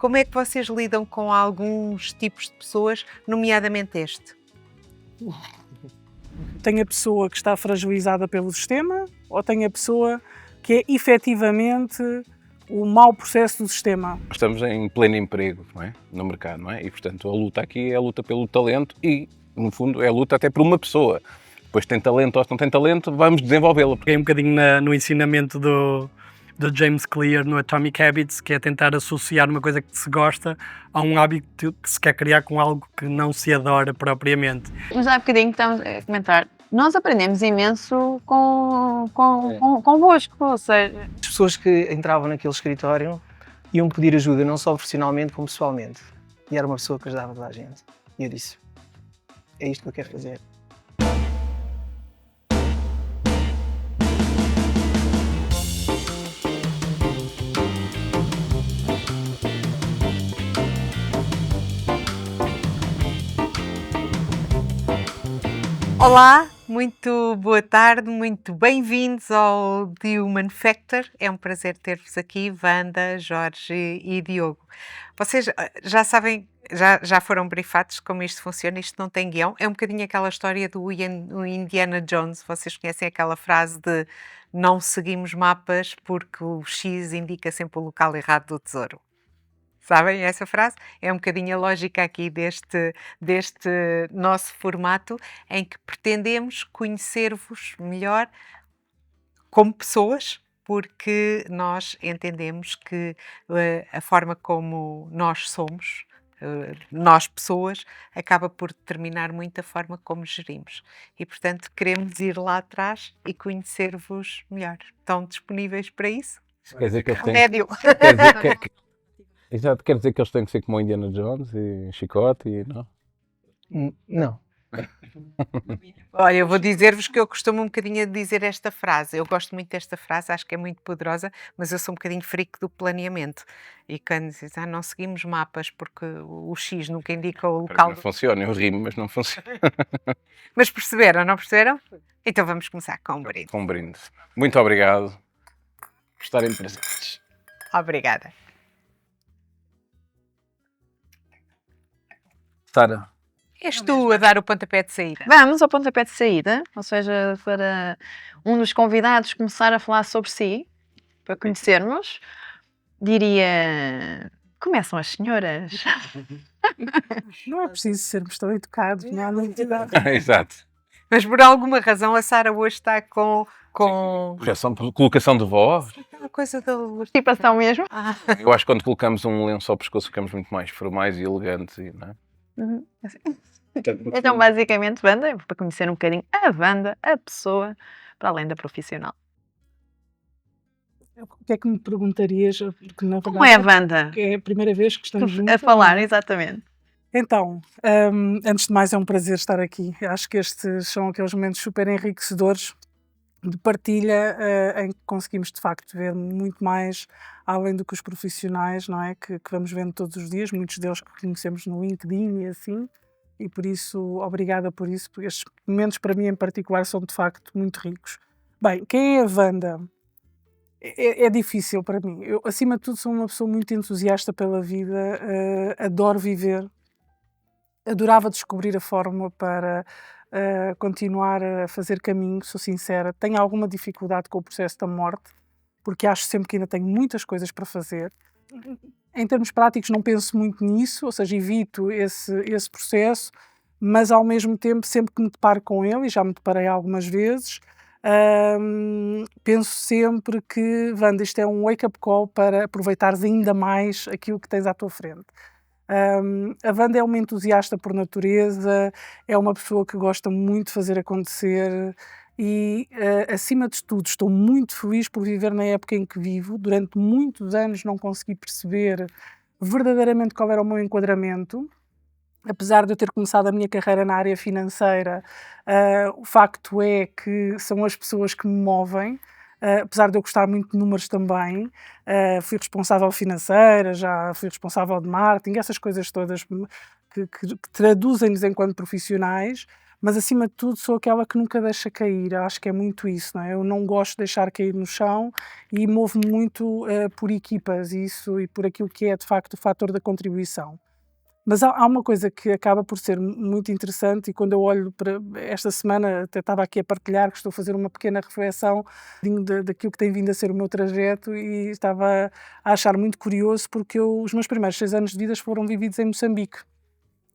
Como é que vocês lidam com alguns tipos de pessoas, nomeadamente este? Tem a pessoa que está fragilizada pelo sistema ou tem a pessoa que é efetivamente o mau processo do sistema? Estamos em pleno emprego, não é? No mercado, não é? E, portanto, a luta aqui é a luta pelo talento e, no fundo, é a luta até por uma pessoa. Depois tem talento ou se não tem talento, vamos desenvolvê-lo. Peguei um bocadinho no ensinamento do James Clear no Atomic Habits, que é tentar associar uma coisa que se gosta a um hábito que se quer criar com algo que não se adora propriamente. Mas há bocadinho estamos a comentar. Nós aprendemos imenso convosco, ou seja... As pessoas que entravam naquele escritório iam pedir ajuda, não só profissionalmente como pessoalmente. E era uma pessoa que ajudava toda a gente. E eu disse, é isto que eu quero fazer. Olá, muito boa tarde, muito bem-vindos ao The Human Factor. É um prazer ter-vos aqui, Wanda, Jorge e Diogo. Vocês já sabem, já foram brifados como isto funciona, isto não tem guião. É um bocadinho aquela história do Indiana Jones. Vocês conhecem aquela frase de não seguimos mapas porque o X indica sempre o local errado do tesouro. Sabem essa frase? É um bocadinho a lógica aqui deste nosso formato, em que pretendemos conhecer-vos melhor como pessoas, porque nós entendemos que a forma como nós somos, nós pessoas, acaba por determinar muito a forma como gerimos. E, portanto, queremos ir lá atrás e conhecer-vos melhor. Estão disponíveis para isso? Quer dizer que eles têm... Médio. Exato, quer dizer que eles têm que ser como o Indiana Jones e Chicote e não? Não. Olha, eu vou dizer-vos que eu costumo um bocadinho dizer esta frase. Eu gosto muito desta frase, acho que é muito poderosa, mas eu sou um bocadinho freak do planeamento. E quando dizes, não seguimos mapas porque o X nunca indica o local... Não funciona, eu rimo, mas não funciona. Mas perceberam, não perceberam? Então vamos começar com um brinde. Com um brinde. Muito obrigado por estarem presentes. Obrigada. Sara. És tu a dar o pontapé de saída. Vamos ao pontapé de saída, ou seja, para um dos convidados começar a falar sobre si, para conhecermos, diria... Começam as senhoras. Não é preciso sermos tão educados, não há necessidade. Exato. Mas por alguma razão a Sara hoje está com... Correção por colocação de voz. Aquela coisa da... Constipação mesmo. Eu acho que quando colocamos um lenço ao pescoço ficamos muito mais formais e elegantes, não é? Uhum. Então, basicamente, Wanda, para conhecer um bocadinho a Wanda, a pessoa, para além da profissional. O que é que me perguntarias? Porque, na Como é a verdade, Wanda? é a primeira vez que estamos juntos. A falar, exatamente. Então, antes de mais é um prazer estar aqui. Acho que estes são aqueles momentos super enriquecedores de partilha em que conseguimos de facto ver muito mais além do que os profissionais, não é? Que vamos vendo todos os dias, muitos deles que conhecemos no LinkedIn e assim, e por isso, obrigada por isso, porque estes momentos para mim em particular são de facto muito ricos. Bem, quem é a Wanda? É difícil para mim. Eu, acima de tudo, sou uma pessoa muito entusiasta pela vida, adoro viver, adorava descobrir a forma para continuar a fazer caminho, sou sincera. Tenho alguma dificuldade com o processo da morte, porque acho sempre que ainda tenho muitas coisas para fazer. Em termos práticos não penso muito nisso, ou seja, evito esse processo, mas ao mesmo tempo, sempre que me deparo com ele, e já me deparei algumas vezes, penso sempre que, Wanda, isto é um wake-up call para aproveitares ainda mais aquilo que tens à tua frente. A Wanda é uma entusiasta por natureza, é uma pessoa que gosta muito de fazer acontecer e, acima de tudo, estou muito feliz por viver na época em que vivo. Durante muitos anos não consegui perceber verdadeiramente qual era o meu enquadramento. Apesar de eu ter começado a minha carreira na área financeira, o facto é que são as pessoas que me movem. Apesar de eu gostar muito de números também, fui responsável financeira, já fui responsável de marketing, essas coisas todas que traduzem-nos enquanto profissionais, mas acima de tudo sou aquela que nunca deixa cair. Eu acho que é muito isso, não é? Eu não gosto de deixar cair no chão e movo-me muito por equipas e por aquilo que é de facto o fator da contribuição. Mas há uma coisa que acaba por ser muito interessante, e quando eu olho para esta semana, até estava aqui a partilhar que estou a fazer uma pequena reflexão daquilo que tem vindo a ser o meu trajeto, e estava a achar muito curioso porque os meus primeiros 6 anos de vida foram vividos em Moçambique.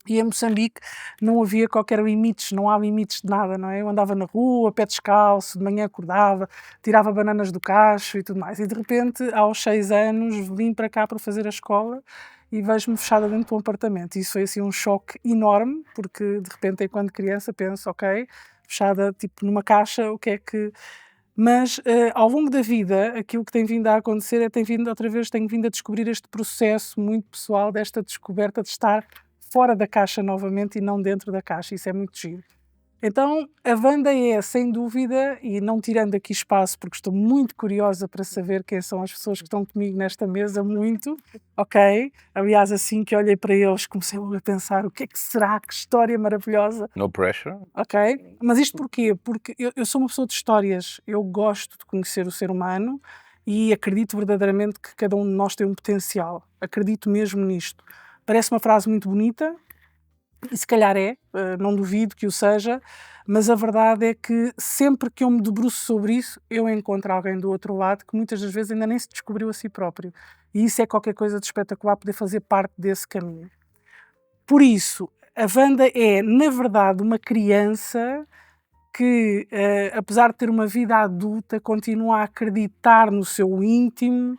E em Moçambique não havia qualquer limites, não há limites de nada, não é? Eu andava na rua, pé descalço, de manhã acordava, tirava bananas do cacho e tudo mais. E de repente, aos 6 anos, vim para cá para fazer a escola e vejo-me fechada dentro de um apartamento. E isso foi assim um choque enorme, porque de repente, enquanto criança, penso, ok, fechada tipo numa caixa, o que é que... Mas ao longo da vida, aquilo que tem vindo a acontecer é tenho vindo a descobrir este processo muito pessoal, desta descoberta de estar fora da caixa novamente e não dentro da caixa. Isso é muito giro. Então, a Wanda é, sem dúvida, e não tirando aqui espaço, porque estou muito curiosa para saber quem são as pessoas que estão comigo nesta mesa, muito, ok? Aliás, assim que olhei para eles, comecei logo a pensar, o que é que será? Que história maravilhosa! No pressure. Ok? Mas isto porquê? Porque eu sou uma pessoa de histórias, eu gosto de conhecer o ser humano e acredito verdadeiramente que cada um de nós tem um potencial. Acredito mesmo nisto. Parece uma frase muito bonita, e se calhar não duvido que o seja, mas a verdade é que sempre que eu me debruço sobre isso, eu encontro alguém do outro lado que muitas das vezes ainda nem se descobriu a si próprio. E isso é qualquer coisa de espetacular, poder fazer parte desse caminho. Por isso, a Wanda é, na verdade, uma criança que, apesar de ter uma vida adulta, continua a acreditar no seu íntimo,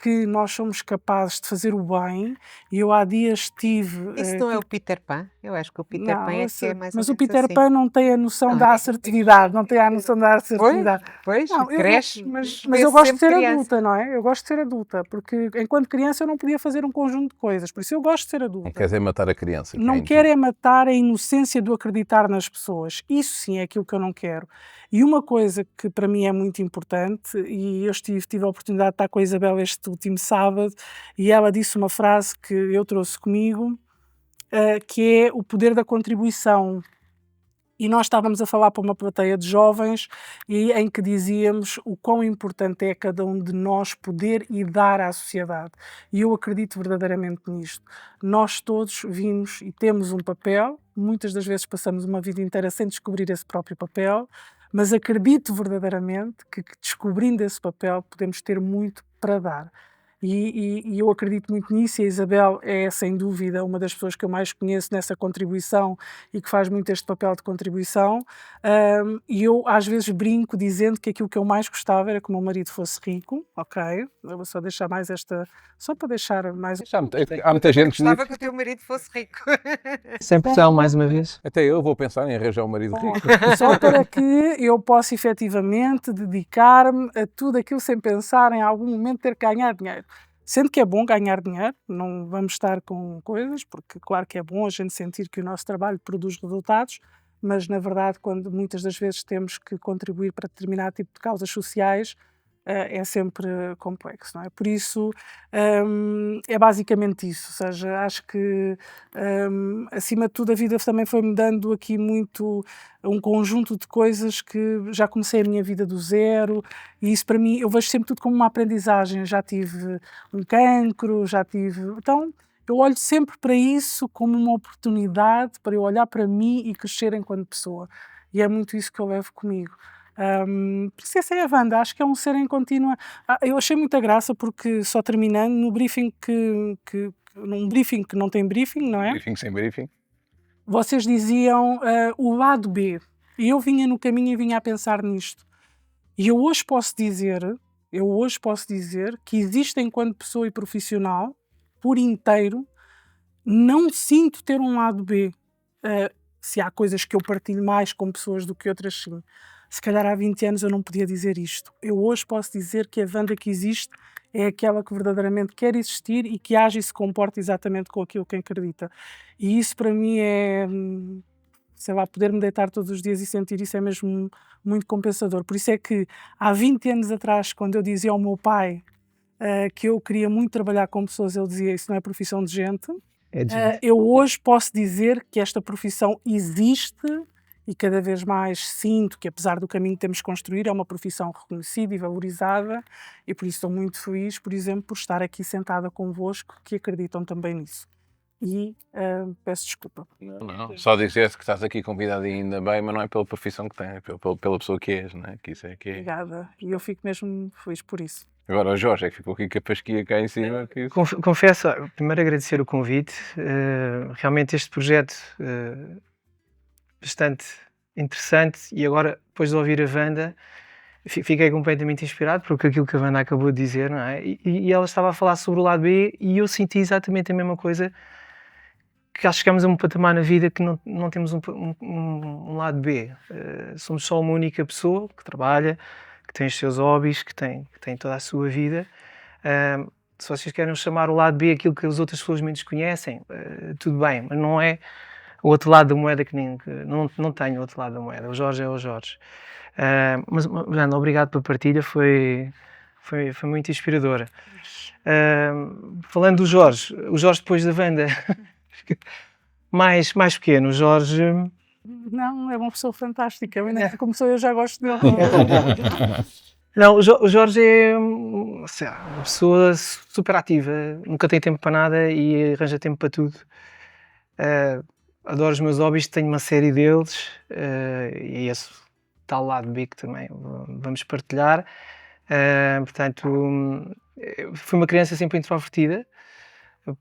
que nós somos capazes de fazer o bem. E eu há dias tive... Isso não é o Peter Pan? Eu acho que o Peter Pan é que é mais ou mas o menos Peter assim. Pan não tem a noção Não da é? assertividade, não tem a noção da assertividade. Pois, Não, cresce, mas vê-se eu gosto de sempre ser criança. adulta, não é? Eu gosto de ser adulta, porque enquanto criança eu não podia fazer um conjunto de coisas, por isso eu gosto de ser adulta. Não quer dizer matar a criança. que é Não em ti. quero é matar a inocência do acreditar nas pessoas. Isso sim é aquilo que eu não quero. E uma coisa que para mim é muito importante, e eu tive a oportunidade de estar com a Isabel este último sábado, e ela disse uma frase que eu trouxe comigo, que é o poder da contribuição. E nós estávamos a falar para uma plateia de jovens e em que dizíamos o quão importante é cada um de nós poder e dar à sociedade. E eu acredito verdadeiramente nisto. Nós todos vimos e temos um papel, muitas das vezes passamos uma vida inteira sem descobrir esse próprio papel, mas acredito verdadeiramente que descobrindo esse papel podemos ter muito para dar. E eu acredito muito nisso, e a Isabel é, sem dúvida, uma das pessoas que eu mais conheço nessa contribuição e que faz muito este papel de contribuição. E eu, às vezes, brinco dizendo que aquilo que eu mais gostava era que o meu marido fosse rico, ok? Eu vou só deixar mais só para deixar mais... Há muita gente que Gostava que o teu marido fosse rico. Sem pressão, mais uma vez. até eu vou pensar em arranjar um marido rico. Só para que eu possa efetivamente dedicar-me a tudo aquilo sem pensar em algum momento ter que ganhar dinheiro. Sendo que é bom ganhar dinheiro, não vamos estar com coisas, porque claro que é bom a gente sentir que o nosso trabalho produz resultados, mas na verdade quando muitas das vezes temos que contribuir para determinado tipo de causas sociais, é sempre complexo, não é? Por isso, é basicamente isso, ou seja, acho que acima de tudo a vida também foi-me dando aqui muito um conjunto de coisas que já comecei a minha vida do zero, e isso para mim, eu vejo sempre tudo como uma aprendizagem. Já tive um cancro, então eu olho sempre para isso como uma oportunidade para eu olhar para mim e crescer enquanto pessoa, e é muito isso que eu levo comigo. Por isso essa é a Wanda, acho que é um ser em contínua... eu achei muita graça porque, só terminando, no briefing num briefing que não tem briefing, não é? Briefing sem briefing. Vocês diziam o lado B, e eu vinha no caminho e vinha a pensar nisto. E eu hoje posso dizer que existe, enquanto pessoa e profissional, por inteiro, não sinto ter um lado B. Se há coisas que eu partilho mais com pessoas do que outras, sim. Se calhar há 20 anos eu não podia dizer isto. Eu hoje posso dizer que a Wanda que existe é aquela que verdadeiramente quer existir e que age e se comporta exatamente com aquilo que acredita. E isso para mim é, sei lá, poder-me deitar todos os dias e sentir isso é mesmo muito compensador. Por isso é que há 20 anos atrás, quando eu dizia ao meu pai que eu queria muito trabalhar com pessoas, ele dizia: isso não é profissão de gente. É de gente. Eu hoje posso dizer que esta profissão existe e cada vez mais sinto que, apesar do caminho que temos que construir, é uma profissão reconhecida e valorizada, e por isso estou muito feliz, por exemplo, por estar aqui sentada convosco, que acreditam também nisso. E peço desculpa. Não. Só dizer que estás aqui convidado e ainda bem, mas não é pela profissão que tens, é pela pessoa que és, não é? Que isso é que é. Obrigada. E eu fico mesmo feliz por isso. Agora o Jorge é que ficou aqui com a pasquia cá em cima. Que... Confesso, primeiro agradecer o convite. Realmente este projeto bastante interessante, e agora, depois de ouvir a Wanda, fiquei completamente inspirado por aquilo que a Wanda acabou de dizer, não é? E ela estava a falar sobre o lado B, e eu senti exatamente a mesma coisa, que acho que chegamos a um patamar na vida que não temos um lado B. Somos só uma única pessoa que trabalha, que tem os seus hobbies, que tem toda a sua vida. Se vocês querem chamar o lado B aquilo que as outras pessoas menos conhecem, tudo bem, mas não é o outro lado da moeda que não tenho o outro lado da moeda. O Jorge é o Jorge. Mas, Ana, obrigado pela partilha, foi muito inspiradora. Falando do Jorge, o Jorge depois da Wanda, mais pequeno, o Jorge... Não, é uma pessoa fantástica. Ainda começou, eu já gosto dele. Não, o Jorge é uma pessoa super ativa, nunca tem tempo para nada e arranja tempo para tudo. Adoro os meus hobbies, tenho uma série deles, e esse tal lado B que também vamos partilhar. Portanto, fui uma criança sempre introvertida,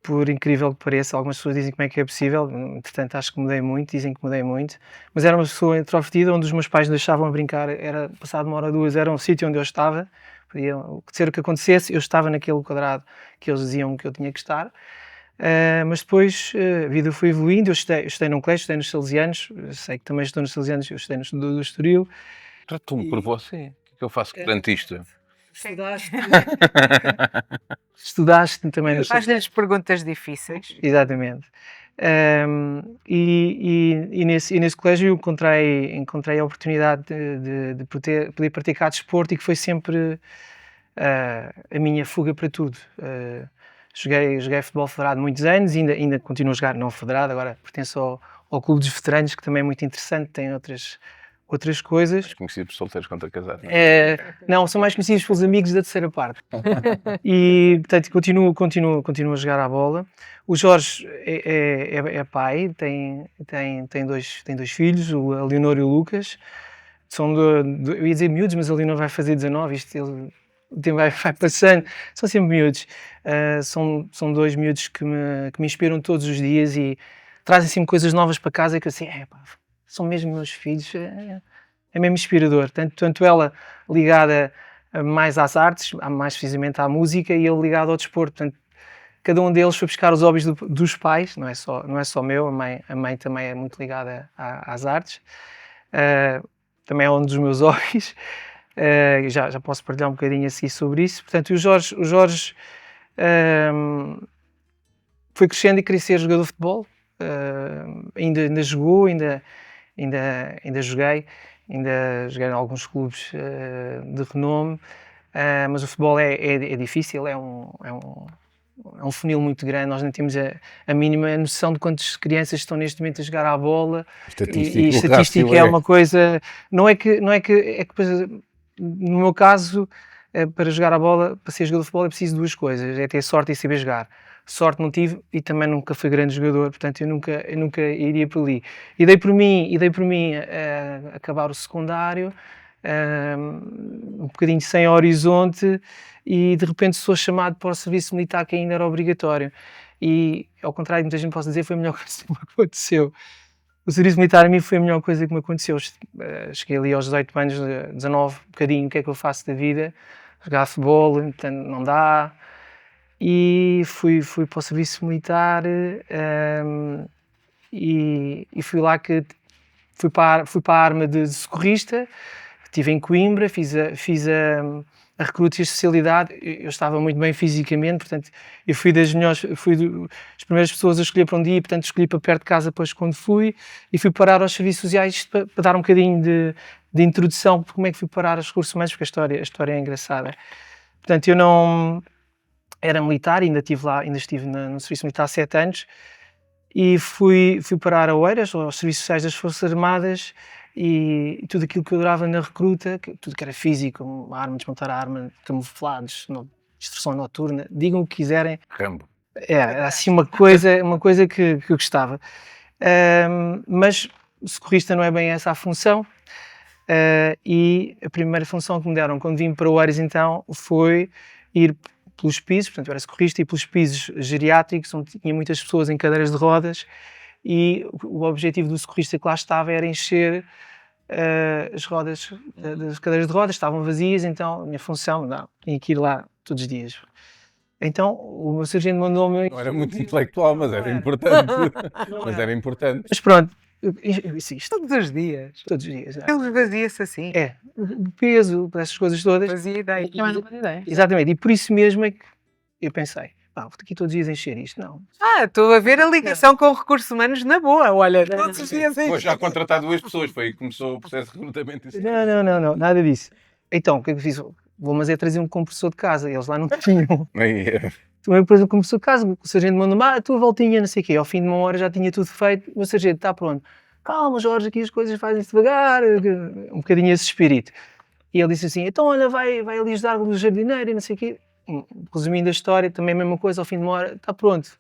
por incrível que pareça. Algumas pessoas dizem como é que é possível, entretanto acho que mudei muito, dizem que mudei muito, mas era uma pessoa introvertida, onde os meus pais me deixavam a brincar, era passado 1 hora ou 2, era um sítio onde eu estava, podia ser o que acontecesse, eu estava naquele quadrado que eles diziam que eu tinha que estar. Mas depois a vida foi evoluindo, eu estudei num colégio, estudei nos Salesianos, sei que também estou nos Salesianos, eu estudei no do Estoril. Trato-me por você. O que é que eu faço perante isto? Estudaste também nos Faz-lhes perguntas difíceis. Exatamente. E nesse colégio eu encontrei a oportunidade de poder praticar desporto, e que foi sempre a minha fuga para tudo. Joguei futebol federado muitos anos, ainda continuo a jogar não federado, agora pertenço ao Clube dos Veteranos, que também é muito interessante, tem outras coisas. És conhecido por solteiros contra casados, não Não, são mais conhecidos pelos amigos da terceira parte. E, portanto, continuo a jogar à bola. O Jorge é pai, tem dois filhos, a Leonor e o Lucas. São eu ia dizer miúdos, mas a Leonor vai fazer 19, o tempo vai passando, são sempre miúdos. São 2 miúdos que me inspiram todos os dias e trazem sempre coisas novas para casa, que assim, são mesmo meus filhos, é mesmo inspirador. Tanto ela ligada mais às artes, mais precisamente à música, e ele ligado ao desporto. Portanto, cada um deles foi buscar os hobbies dos pais, não é só meu, a mãe também é muito ligada às artes. Também é um dos meus hobbies. Já posso partilhar um bocadinho assim sobre isso. Portanto, o Jorge foi crescendo e queria ser jogador de futebol. Ainda jogou, ainda joguei em alguns clubes de renome, mas o futebol é difícil, é um funil muito grande. Nós não temos a mínima noção de quantas crianças estão neste momento a jogar à bola. E estatística é uma coisa, não é que no meu caso, para jogar a bola, para ser jogador de futebol, é preciso 2 coisas: é ter sorte e saber jogar. Sorte não tive, e também nunca fui grande jogador, portanto eu nunca iria por ali. E dei por mim acabar o secundário, um bocadinho sem horizonte, e de repente sou chamado para o serviço militar, que ainda era obrigatório. E, ao contrário de muita gente possa dizer, foi a melhor coisa que me aconteceu. O serviço militar a mim foi a melhor coisa que me aconteceu. Cheguei ali aos 18 anos, 19, um bocadinho, o que é que eu faço da vida? Jogar futebol, então não dá. E fui para o serviço militar, e fui lá que fui para a arma de socorrista. Estive em Coimbra, fiz a recruta e a especialidade. Eu estava muito bem fisicamente, portanto eu fui das primeiras pessoas a escolher para onde ia, portanto escolhi para perto de casa depois quando fui, e fui parar aos serviços sociais para dar um bocadinho de introdução de como é que fui parar aos recursos humanos, porque a história é engraçada. Portanto, eu não era militar, ainda estive no serviço militar há 7 anos, e fui parar a Oeiras, aos Serviços Sociais das Forças Armadas, e tudo aquilo que eu adorava na recruta, tudo que era físico, arma, desmontar a arma, camuflados, instrução noturna, digam o que quiserem. Rambo. Era assim uma coisa que eu gostava. Mas socorrista não é bem essa a função. E a primeira função que me deram quando vim para o Oeiras, então, foi ir pelos pisos, portanto eu era socorrista, e pelos pisos geriátricos, onde tinha muitas pessoas em cadeiras de rodas, e o objetivo do socorrista que lá estava era encher as rodas das cadeiras de rodas, estavam vazias, então a minha função, tinha que ir lá todos os dias. Então o meu sargento mandou-me... Não era muito intelectual, mas era importante. Mas era importante. Mas pronto, eu disse isto Todos os dias. todos os dias. Ele vazia-se assim. O peso, essas coisas todas. Fazia ideia. Também não fazia ideia. Exatamente, e por isso mesmo é que eu pensei, vou aqui todos os dias encher isto. Não. Estou a ver a ligação com recursos humanos na boa. Olha, todos os dias Vou já contratar 2 pessoas, foi aí que começou o processo de recrutamento. Não, nada disso. Então, o que é que eu fiz? Mas é trazer um compressor de casa, eles lá não tinham. Também depois um compressor de casa, o sargento mandou-me, a tua voltinha, não sei o quê. Ao fim de uma hora já tinha tudo feito, o meu sargento está pronto. Calma, Jorge, aqui as coisas fazem-se devagar, um bocadinho esse espírito. E ele disse assim, então olha, vai ali ajudar o jardineiro e não sei o quê. Resumindo a história, também a mesma coisa, ao fim de uma hora, está pronto.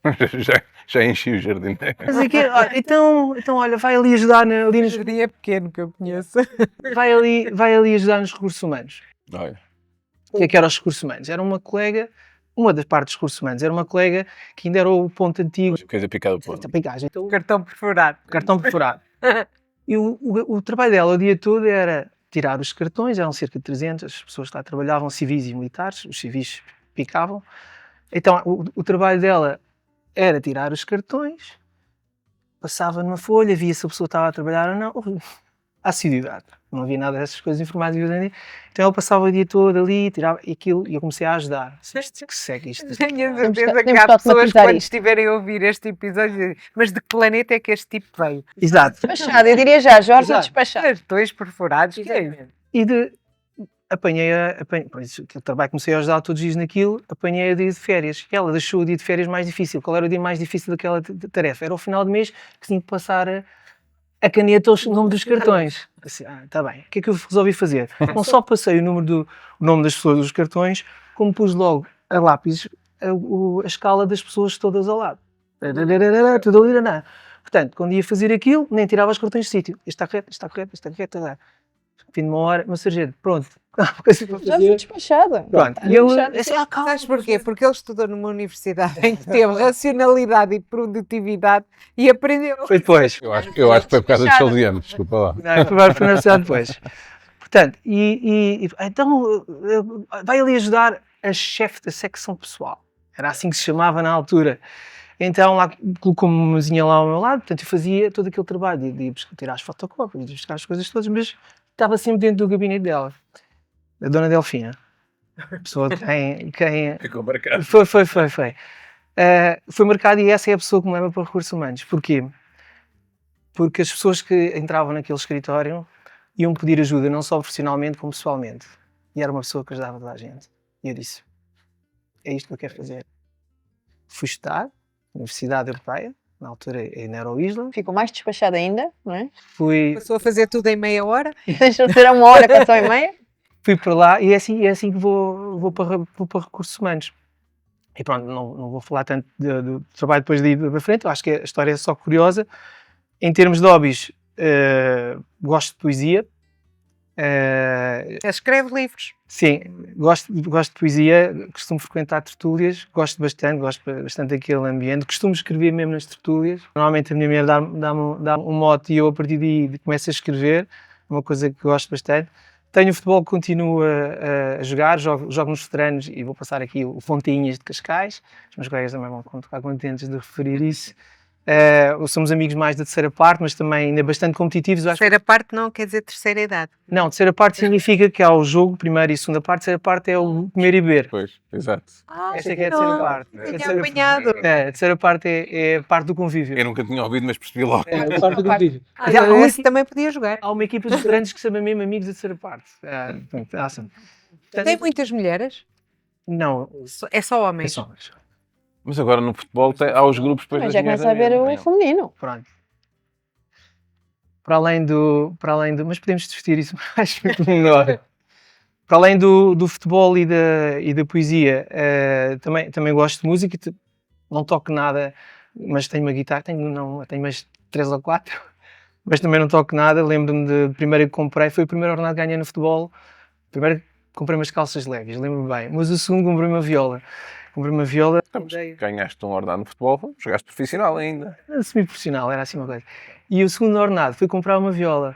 já enchi o jardineiro. Mas aqui, então olha, vai ali ajudar ali O nos... jardim é pequeno, que eu conheço. vai ali ajudar nos recursos humanos. Olha. O que é que eram os recursos humanos? Era uma colega, uma das partes dos recursos humanos, era uma colega que ainda era o ponto antigo. Coisa picada por Então, Cartão perfurado. cartão perfurado. E o trabalho dela o dia todo era tirar os cartões, eram cerca de 300, as pessoas que lá trabalhavam, civis e militares, os civis picavam. Então o trabalho dela era tirar os cartões, passava numa folha, via se a pessoa estava a trabalhar ou não. Assiduidade. Não havia nada dessas coisas informáticas. Então ela passava o dia todo ali, tirava aquilo e eu comecei a ajudar. Que segue isto? Tenho a Temos certeza que- que temos há que pessoas que automatizar quando isto. estiverem a ouvir este episódio dizem, mas de que planeta é que este tipo veio? Exato. Despachado, eu diria já, Jorge, Exato. despachado. Cartões perfurados. Que é? Exatamente. E apanhei, por isso, aquele trabalho, comecei a ajudar todos os dias naquilo, apanhei o dia de férias. E ela deixou o dia de férias mais difícil. Qual era o dia mais difícil daquela tarefa? Era o final de mês que tinha que passar a caneta o nome dos cartões. Assim, está bem. O que é que eu resolvi fazer? Não só passei o nome das pessoas dos cartões, como pus logo a lápis a escala das pessoas todas ao lado. Tudo ali, não. Portanto, quando ia fazer aquilo, nem tirava os cartões de sítio. Este está correto, este está correto, este está correto. Fim de uma hora, meu sargento, pronto. Já fui despachada. Pronto. E ele assim, calma. Sabes porquê? Porque ele estudou numa universidade em que teve racionalidade e produtividade e aprendeu. Foi depois. Eu acho que foi por causa dos salesianos, desculpa lá. Não, foi para a universidade depois. Portanto, então vai ali ajudar a chefe da secção pessoal. Era assim que se chamava na altura. Então lá colocou-me uma mesinha lá ao meu lado, portanto eu fazia todo aquele trabalho de tirar as fotocópias, de buscar as coisas todas, mas estava sempre dentro do gabinete dela, da Dona Delfina. A pessoa quem Ficou marcado. Foi. Foi marcado e essa é a pessoa que me leva para recursos humanos. Porquê? Porque as pessoas que entravam naquele escritório iam pedir ajuda, não só profissionalmente, como pessoalmente. E era uma pessoa que ajudava toda a gente. E eu disse, é isto que eu quero fazer. Fui estudar, Universidade Europeia, na altura ainda era o Isla. Ficou mais despachada ainda, não é? Passou a fazer tudo em meia hora. Deixa de ser a uma hora, canção e meia. Fui para lá e é assim que vou para recursos humanos. E pronto, não vou falar tanto do trabalho depois de ir para frente, eu acho que a história é só curiosa. Em termos de hobbies, gosto de poesia. Escreve livros. Sim, gosto de poesia, costumo frequentar tertúlias, gosto bastante daquele ambiente, costumo escrever mesmo nas tertúlias. Normalmente a minha mulher dá-me um mote e eu a partir daí começo a escrever, uma coisa que gosto bastante. Tenho o futebol que continuo a jogar, jogo nos veteranos e vou passar aqui o Fontainhas de Cascais. Os meus colegas também vão ficar contentes de referir isso. Somos amigos mais da terceira parte, mas também ainda bastante competitivos. Terceira parte não quer dizer terceira idade. Não, terceira parte significa que há o jogo, primeira e segunda parte. Terceira parte é o comer e beber. Pois, exato. Essa é que é a terceira parte. Tinha apanhado. A terceira parte é a parte do convívio. Eu nunca tinha ouvido, mas percebi logo. É a parte do convívio. Esse também podia jogar. Há uma equipa de grandes que são mesmo amigos da terceira parte. Tem muitas mulheres? Não, É só homens. são homens. Mas agora no futebol há os grupos depois Mas das já mulheres começa a ver não é? o feminino. Pronto. Para além do, mas podemos discutir isso mais melhor. Para além do futebol e da poesia, também gosto de música. Não toco nada, mas tenho uma guitarra. Tenho mais 3 ou 4, mas também não toco nada. Lembro-me de primeiro que comprei, foi o primeiro ordenado que ganhei no futebol. Primeiro comprei umas calças leves, lembro-me bem. Mas o segundo comprei uma viola. Mas ganhaste um ordenado no futebol, jogaste profissional ainda. Era semi-profissional, era assim uma coisa. E o segundo ordenado foi comprar uma viola,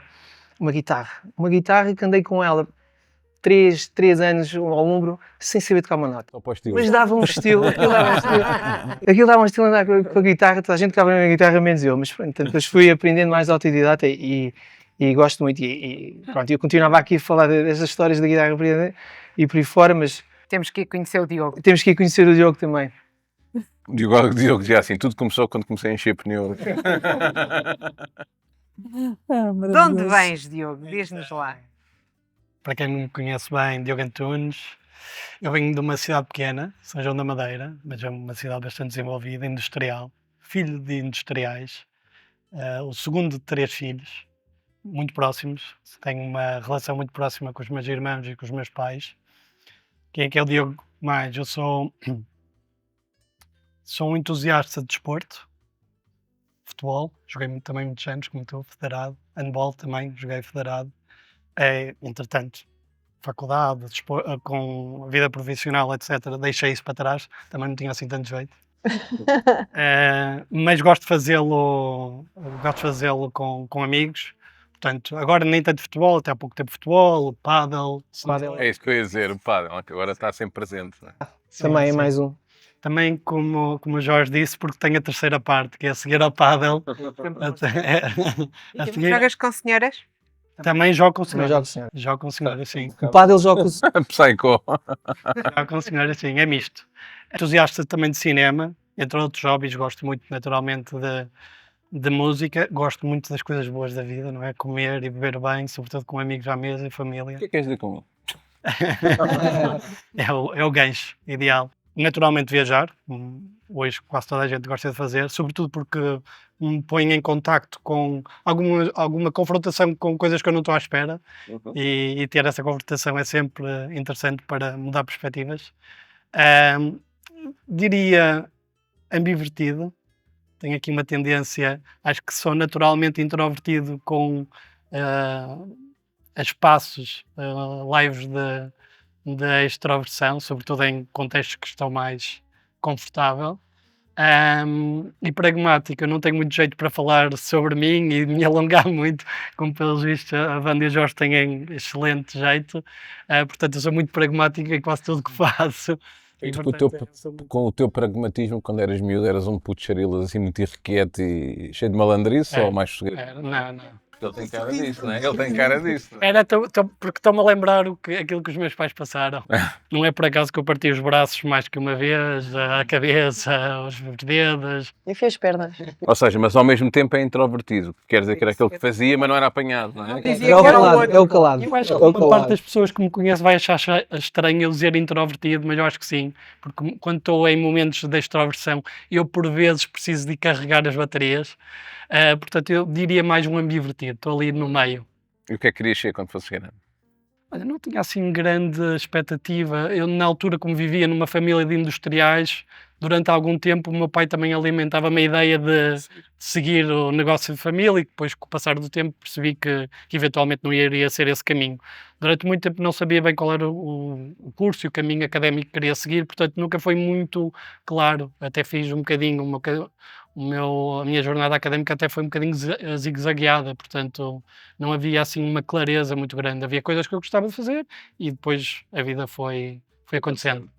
uma guitarra que andei com ela 3 anos ao ombro, sem saber tocar uma nota. Ou para o estilo. Mas dava um estilo, aquilo dava um estilo andar com a guitarra, toda a gente tocava na guitarra, menos eu. Mas pronto, depois fui aprendendo mais autodidata e gosto muito. Pronto, eu continuava aqui a falar destas histórias da guitarra e por aí fora, mas Temos que ir conhecer o Diogo. temos que ir conhecer o Diogo também. Diogo dizia assim, tudo começou quando comecei a encher pneus. De onde vens, Diogo? Diz-nos lá. Para quem não me conhece bem, Diogo Antunes, eu venho de uma cidade pequena, São João da Madeira, mas é uma cidade bastante desenvolvida, industrial, filho de industriais, o segundo de 3 filhos, muito próximos. Tenho uma relação muito próxima com os meus irmãos e com os meus pais. Quem é que é o Diogo mais? Eu sou um entusiasta de desporto, futebol, joguei também muitos anos, como tu, federado, handball também, joguei federado. Entretanto, faculdade, com a vida profissional, etc., deixei isso para trás, também não tinha assim tanto jeito. Mas gosto de fazê-lo com amigos. Portanto, agora nem tanto futebol, até há pouco tempo futebol, pádel. É isso que eu ia dizer, o pádel, que agora está sempre presente. Não é? Também é sim. mais um. Também, como o Jorge disse, porque tem a terceira parte, que é a seguir ao pádel. Jogas com senhoras? Também jogo com Também senhoras. jogo, senhor. Jogo com senhoras, sim. O pádel joga com Psycho. Jogo com senhoras, sim. É misto. Entusiasta também de cinema, entre outros hobbies, gosto muito, naturalmente, de música. Gosto muito das coisas boas da vida, não é? Comer e beber bem, sobretudo com amigos à mesa e família. O que é que queres dizer com ele? É o gancho ideal. Naturalmente viajar, hoje quase toda a gente gosta de fazer, sobretudo porque me põe em contacto com alguma confrontação com coisas que eu não estou à espera, e ter essa confrontação é sempre interessante para mudar perspectivas. Diria ambivertido, tenho aqui uma tendência, acho que sou naturalmente introvertido com espaços lives de extroversão, sobretudo em contextos que estão mais confortável. E pragmático, eu não tenho muito jeito para falar sobre mim e me alongar muito, como pelos vistos a Wanda e o Jorge têm excelente jeito. Portanto, eu sou muito pragmático em quase tudo que faço. E tu, portanto, com o teu pragmatismo, quando eras miúdo, eras um puto charilas assim muito irrequieto e cheio de malandrice, ou mais sossegado? Não. Ele tem cara disso, não é? Ele tem cara disso. Era porque estou-me a lembrar aquilo que os meus pais passaram. Não é por acaso que eu parti os braços mais que uma vez, a cabeça, os dedos. E fui as pernas. Ou seja, mas ao mesmo tempo é introvertido. Quer dizer que era aquele que fazia, mas não era apanhado, não é? Dizia É o que era o calado, outro. é o calado. Eu acho que É o uma parte calado. das pessoas que me conhecem vai achar estranho eu dizer introvertido, mas eu acho que sim. Porque quando estou em momentos de extroversão, eu por vezes preciso de carregar as baterias. Portanto, eu diria mais um ambivertido. Estou ali no meio. E o que é que querias ser quando fosse grande? Olha, não tinha assim grande expectativa. Eu, na altura, como vivia numa família de industriais, durante algum tempo o meu pai também alimentava-me a ideia de seguir o negócio de família, e depois, com o passar do tempo, percebi que eventualmente não iria ser esse caminho. Durante muito tempo não sabia bem qual era o curso e o caminho académico que queria seguir, portanto nunca foi muito claro. Até fiz um bocadinho, a minha jornada académica até foi um bocadinho zigue-zagueada, portanto não havia assim uma clareza muito grande. Havia coisas que eu gostava de fazer e depois a vida foi acontecendo.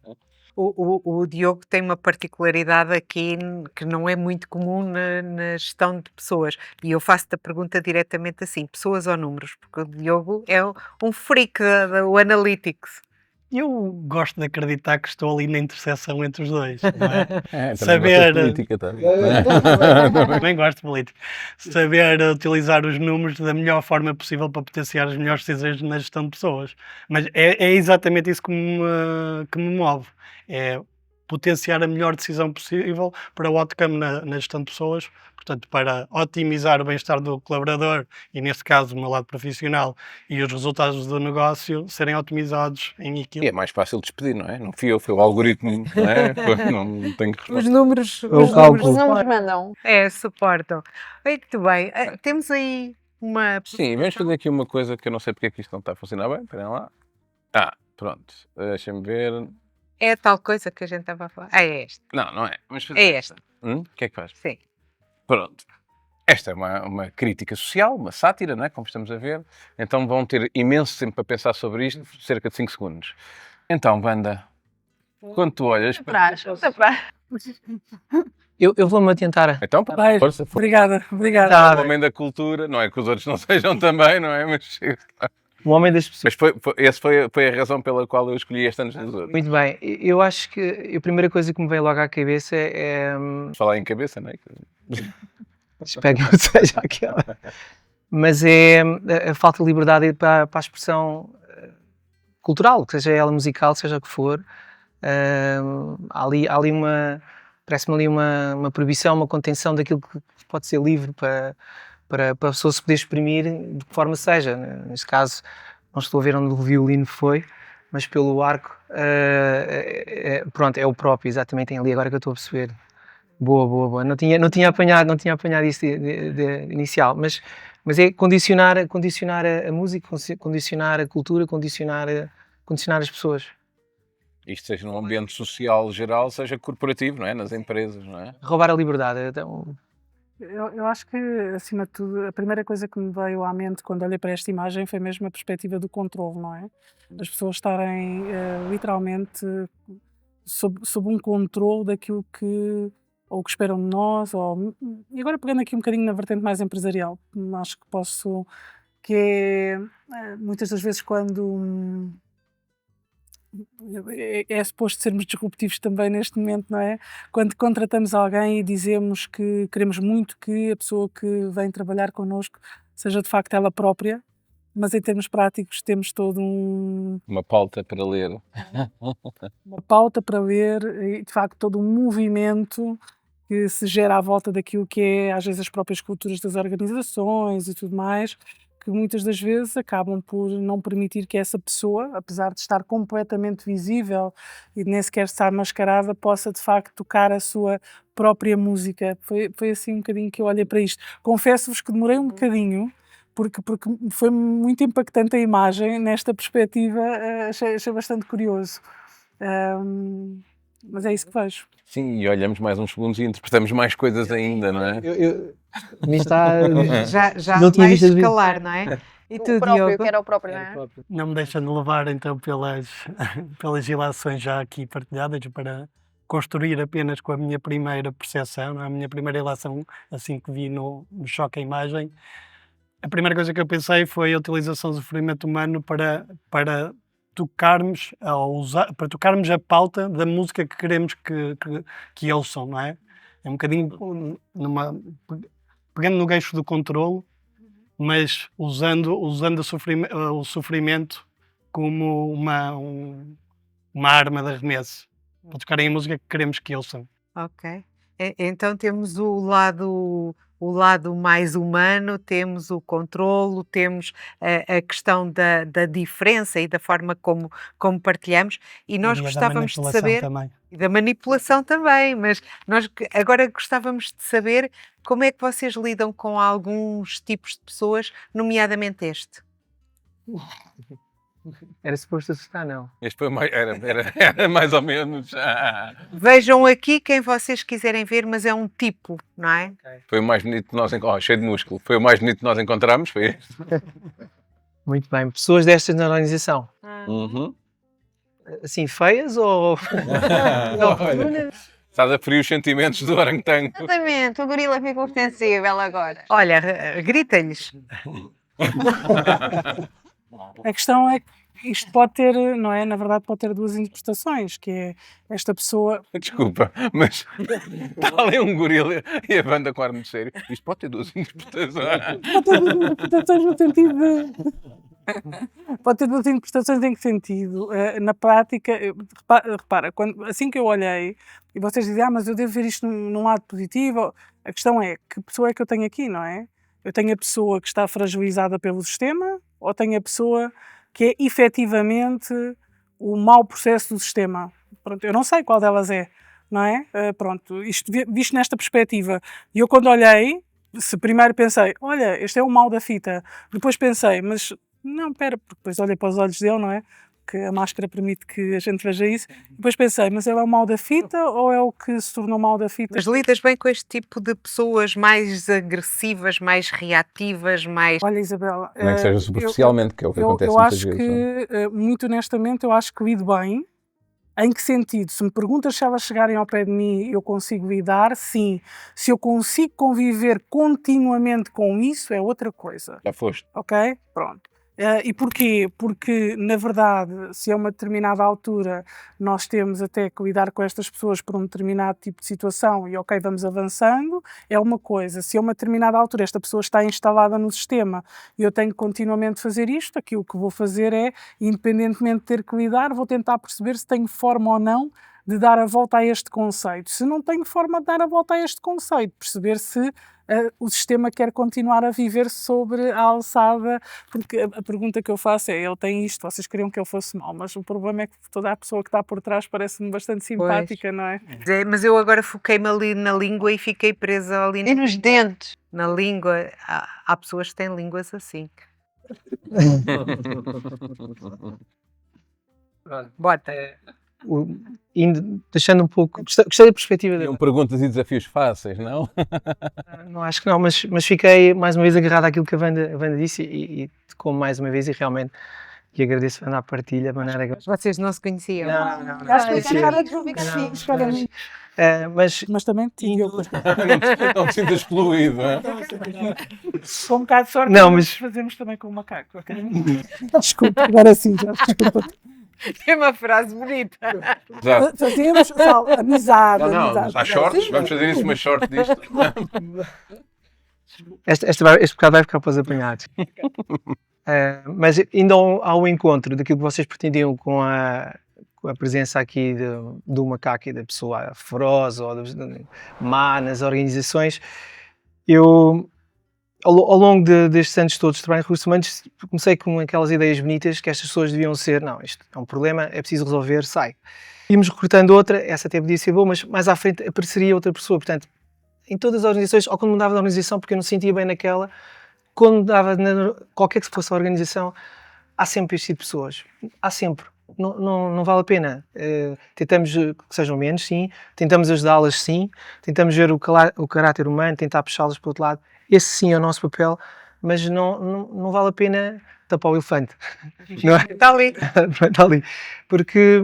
O Diogo tem uma particularidade aqui que não é muito comum na gestão de pessoas. E eu faço-te a pergunta diretamente assim: pessoas ou números? Porque o Diogo é um freak do Analytics. Eu gosto de acreditar que estou ali na interseção entre os dois, não é? Saber... política também. Também gosto de política. Saber utilizar os números da melhor forma possível para potenciar as melhores decisões na gestão de pessoas. Mas é exatamente isso que me move. É potenciar a melhor decisão possível para o outcome na gestão de pessoas, portanto, para otimizar o bem-estar do colaborador e, neste caso, o meu lado profissional e os resultados do negócio serem otimizados em E equipe. é mais fácil despedir, não é? Não fui eu, foi o algoritmo, não é? Não tenho que Os responder. números, O os cálculo. Os números números mandam. suportam. Muito bem. Temos aí uma. Sim, vamos fazer aqui uma coisa que eu não sei porque é que isto não está a funcionar bem. Esperem lá. Pronto. Deixem-me ver. É a tal coisa que a gente estava a falar. É este. Não é. Vamos fazer É esta. O que é que faz? Sim. Pronto. Esta é uma crítica social, uma sátira, não é? Como estamos a ver. Então vão ter imenso tempo para pensar sobre isto, cerca de 5 segundos. Então, Wanda, quando tu olhas... Atrás. Eu vou-me atentar. Então, Vai, força. obrigada. Tá O bem. homem da cultura, não é que os outros não sejam também, não é? Mas O homem das pessoas. essa foi a razão pela qual eu escolhi este Antes dos Outros. Muito bem. Eu acho que a primeira coisa que me veio logo à cabeça é. Falar em cabeça, não é? Espero que não seja aquela. Mas é a falta de liberdade para a expressão cultural, seja ela musical, seja o que for. Há ali uma. Parece-me ali uma proibição, uma contenção daquilo que pode ser livre para a pessoa se poder exprimir de que forma seja. Neste caso, não estou a ver onde o violino foi, mas pelo arco, pronto, é o próprio, exatamente, tem ali agora que eu estou a perceber. Boa. Não tinha apanhado isso de inicial, mas é condicionar a música, condicionar a cultura, condicionar as pessoas. Isto seja num ambiente social geral, seja corporativo, não é? Nas empresas, não é? Roubar a liberdade. Então, Eu acho que, acima de tudo, a primeira coisa que me veio à mente quando olhei para esta imagem foi mesmo a perspectiva do controle, não é? As pessoas estarem literalmente sob um controle daquilo que ou que esperam de nós, e agora pegando aqui um bocadinho na vertente mais empresarial, acho que posso, que é muitas das vezes quando é suposto sermos disruptivos também neste momento, não é? Quando contratamos alguém e dizemos que queremos muito que a pessoa que vem trabalhar connosco seja de facto ela própria, mas em termos práticos temos todo Uma pauta para ler. uma pauta para ler e de facto todo um movimento que se gera à volta daquilo que é às vezes as próprias culturas das organizações e tudo mais, que muitas das vezes acabam por não permitir que essa pessoa, apesar de estar completamente visível e de nem sequer estar mascarada, possa de facto tocar a sua própria música. Foi assim um bocadinho que eu olhei para isto. Confesso-vos que demorei um bocadinho, porque foi muito impactante a imagem, nesta perspectiva achei bastante curioso. Mas é isso que vejo. Sim, e olhamos mais uns segundos e interpretamos mais coisas ainda, não é? me está. Já Não tinha vais visto a ver. escalar, não é? E tu, O próprio, Diogo? que era o próprio, não é? Não me deixando levar então pelas ilações já aqui partilhadas para construir apenas com a minha primeira percepção, a minha primeira ilação, assim que vi no choque à imagem. A primeira coisa que eu pensei foi a utilização do sofrimento humano para tocarmos a pauta da música que queremos que ouçam, não é? É um bocadinho pegando no gancho do controlo, mas usando o sofrimento como uma arma de arremesso, para tocarem a música que queremos que ouçam. Ok. Então temos o lado mais humano, temos o controlo, temos a questão da diferença e da forma como partilhamos, e nós E a da gostávamos de manipulação saber, também. e da manipulação também, mas nós agora gostávamos de saber como é que vocês lidam com alguns tipos de pessoas, nomeadamente este. Era suposto assustar, não. Este foi mais, era mais ou menos. Vejam aqui quem vocês quiserem ver, mas é um tipo, não é? Foi o mais bonito que nós encontramos. Cheio de músculo. Foi o mais bonito que nós encontramos. Foi este. Muito bem. Pessoas destas na organização. Uhum. Assim, feias ou. Olha, estás a ferir os sentimentos do orangotango. Exatamente, o gorila ficou sensível agora. Olha, grita-lhes. A questão é que isto pode ter, não é? Na verdade pode ter duas interpretações, que é esta pessoa... Desculpa, mas está ali um gorila e a banda com ar muito sério. Isto pode ter duas interpretações. Pode ter duas interpretações no sentido de... Pode ter duas interpretações em que sentido? Na prática, repara, assim que eu olhei, e vocês dizem, mas eu devo ver isto num lado positivo, a questão é, que pessoa é que eu tenho aqui, não é? Eu tenho a pessoa que está fragilizada pelo sistema, ou tenho a pessoa que é efetivamente o mau processo do sistema? Pronto, eu não sei qual delas é, não é? Pronto, isto visto nesta perspectiva. E eu quando olhei, se primeiro pensei, olha, este é o mal da fita, depois pensei, mas não, espera, porque depois olhei para os olhos dele, não é? Que a máscara permite que a gente veja isso. Depois pensei, mas ele é o mal da fita ou é o que se tornou mal da fita? Mas lidas bem com este tipo de pessoas mais agressivas, mais reativas, mais... Olha, Isabela, Nem que seja superficialmente, que é o que acontece eu muitas acho vezes. não é? que, muito honestamente, eu acho que lido bem. Em que sentido? Se me perguntas se elas chegarem ao pé de mim eu consigo lidar, sim. Se eu consigo conviver continuamente com isso, é outra coisa. Já foste. Ok? Pronto. E porquê? Porque, na verdade, se a uma determinada altura nós temos até que lidar com estas pessoas por um determinado tipo de situação e ok, vamos avançando, é uma coisa. Se a uma determinada altura esta pessoa está instalada no sistema e eu tenho que continuamente fazer isto, aquilo que vou fazer é, independentemente de ter que lidar, vou tentar perceber se tenho forma ou não de dar a volta a este conceito. Se não tenho forma de dar a volta a este conceito, perceber se o sistema quer continuar a viver sobre a alçada, porque a pergunta que eu faço é, ele tem isto, vocês queriam que ele fosse mau, mas o problema é que toda a pessoa que está por trás parece-me bastante simpática, não é? Mas eu agora foquei-me ali na língua e fiquei presa ali E nos dentes. na língua. Há pessoas que têm línguas assim. Bota. Deixando um pouco. Gostei da perspectiva Tinham dele. perguntas e desafios fáceis, não? Não acho que não, mas fiquei mais uma vez agarrado àquilo que a Wanda disse e tocou mais uma vez e realmente lhe agradeço a Wanda a partilha, a maneira que. Vocês não se conheciam? Não. Acho que Sim. a cara de Não, mas também tinha Não te sintas excluído, não é? com um bocado de sorte, Não, nós mas- fazemos também com o macaco, ok? Desculpa, agora sim, já, desculpa. É uma frase bonita. Exato. Fazemos amizade, Não, amizade. há shorts, vamos fazer isso uma short disto. Este bocado vai ficar para os apanhados. Mas indo ao encontro daquilo que vocês pretendiam com a presença aqui do macaco e da pessoa feroz ou má nas organizações, eu, ao longo destes anos todos de trabalho em recursos humanos, comecei com aquelas ideias bonitas que estas pessoas deviam ser, não, isto é um problema, é preciso resolver, sai. Íamos recrutando outra, essa até podia ser boa, mas mais à frente apareceria outra pessoa, portanto, em todas as organizações, ou quando mudava de organização, porque eu não sentia bem naquela, quando mudava qualquer que fosse a organização, há sempre este tipo de pessoas. Há sempre. Não vale a pena. Tentamos que sejam menos, sim. Tentamos ajudá-las, sim. Tentamos ver o caráter humano, tentar puxá-las para o outro lado. Esse sim é o nosso papel, mas não vale a pena tapar o elefante. Não é? Está ali. Está ali. Porque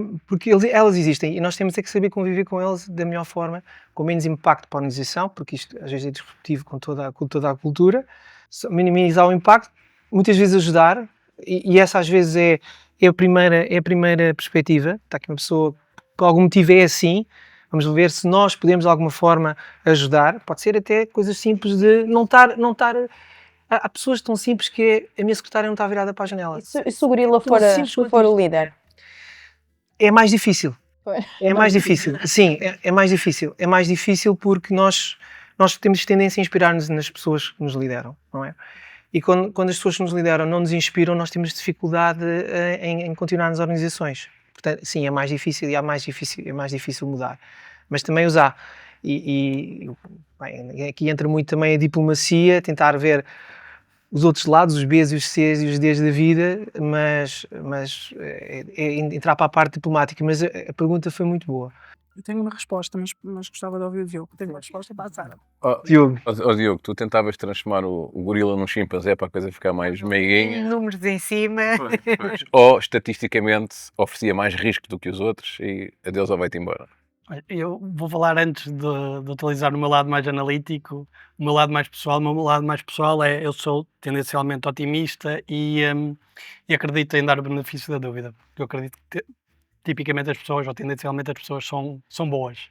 elas existem e nós temos é que saber conviver com elas da melhor forma, com menos impacto para a organização, porque isto às vezes é disruptivo com toda a cultura. Minimizar o impacto, muitas vezes ajudar, e essa às vezes é a primeira perspectiva. Está aqui uma pessoa, por algum motivo é assim, vamos ver se nós podemos de alguma forma ajudar. Pode ser até coisas simples de não estar. Há pessoas tão simples que a minha secretária não está virada para a janela. E se o gorila Tão simples quanto for isto. o líder? É mais difícil. Pois. É mais difícil. Sim, é mais difícil. É mais difícil porque nós temos tendência a inspirar-nos nas pessoas que nos lideram, não é? E quando as pessoas que nos lideram não nos inspiram, nós temos dificuldade em continuar nas organizações. Portanto, sim, é mais difícil e é mais difícil mudar. Mas também usar. Bem, aqui entra muito também a diplomacia, tentar ver os outros lados, os Bs e os Cs e os Ds da vida, mas é entrar para a parte diplomática. Mas a pergunta foi muito boa. Eu tenho uma resposta, mas gostava de ouvir o Diogo. Tenho uma resposta para a Sara. Diogo. Diogo, tu tentavas transformar o gorila num chimpanzé para a coisa ficar mais meiguinha. Números em cima. Ou, estatisticamente, oferecia mais risco do que os outros e adeus ou vai-te embora. Eu vou falar antes de utilizar o meu lado mais analítico, o meu lado mais pessoal. O meu lado mais pessoal é eu sou tendencialmente otimista e acredito em dar o benefício da dúvida. Eu acredito que tipicamente as pessoas, ou tendencialmente as pessoas, são boas.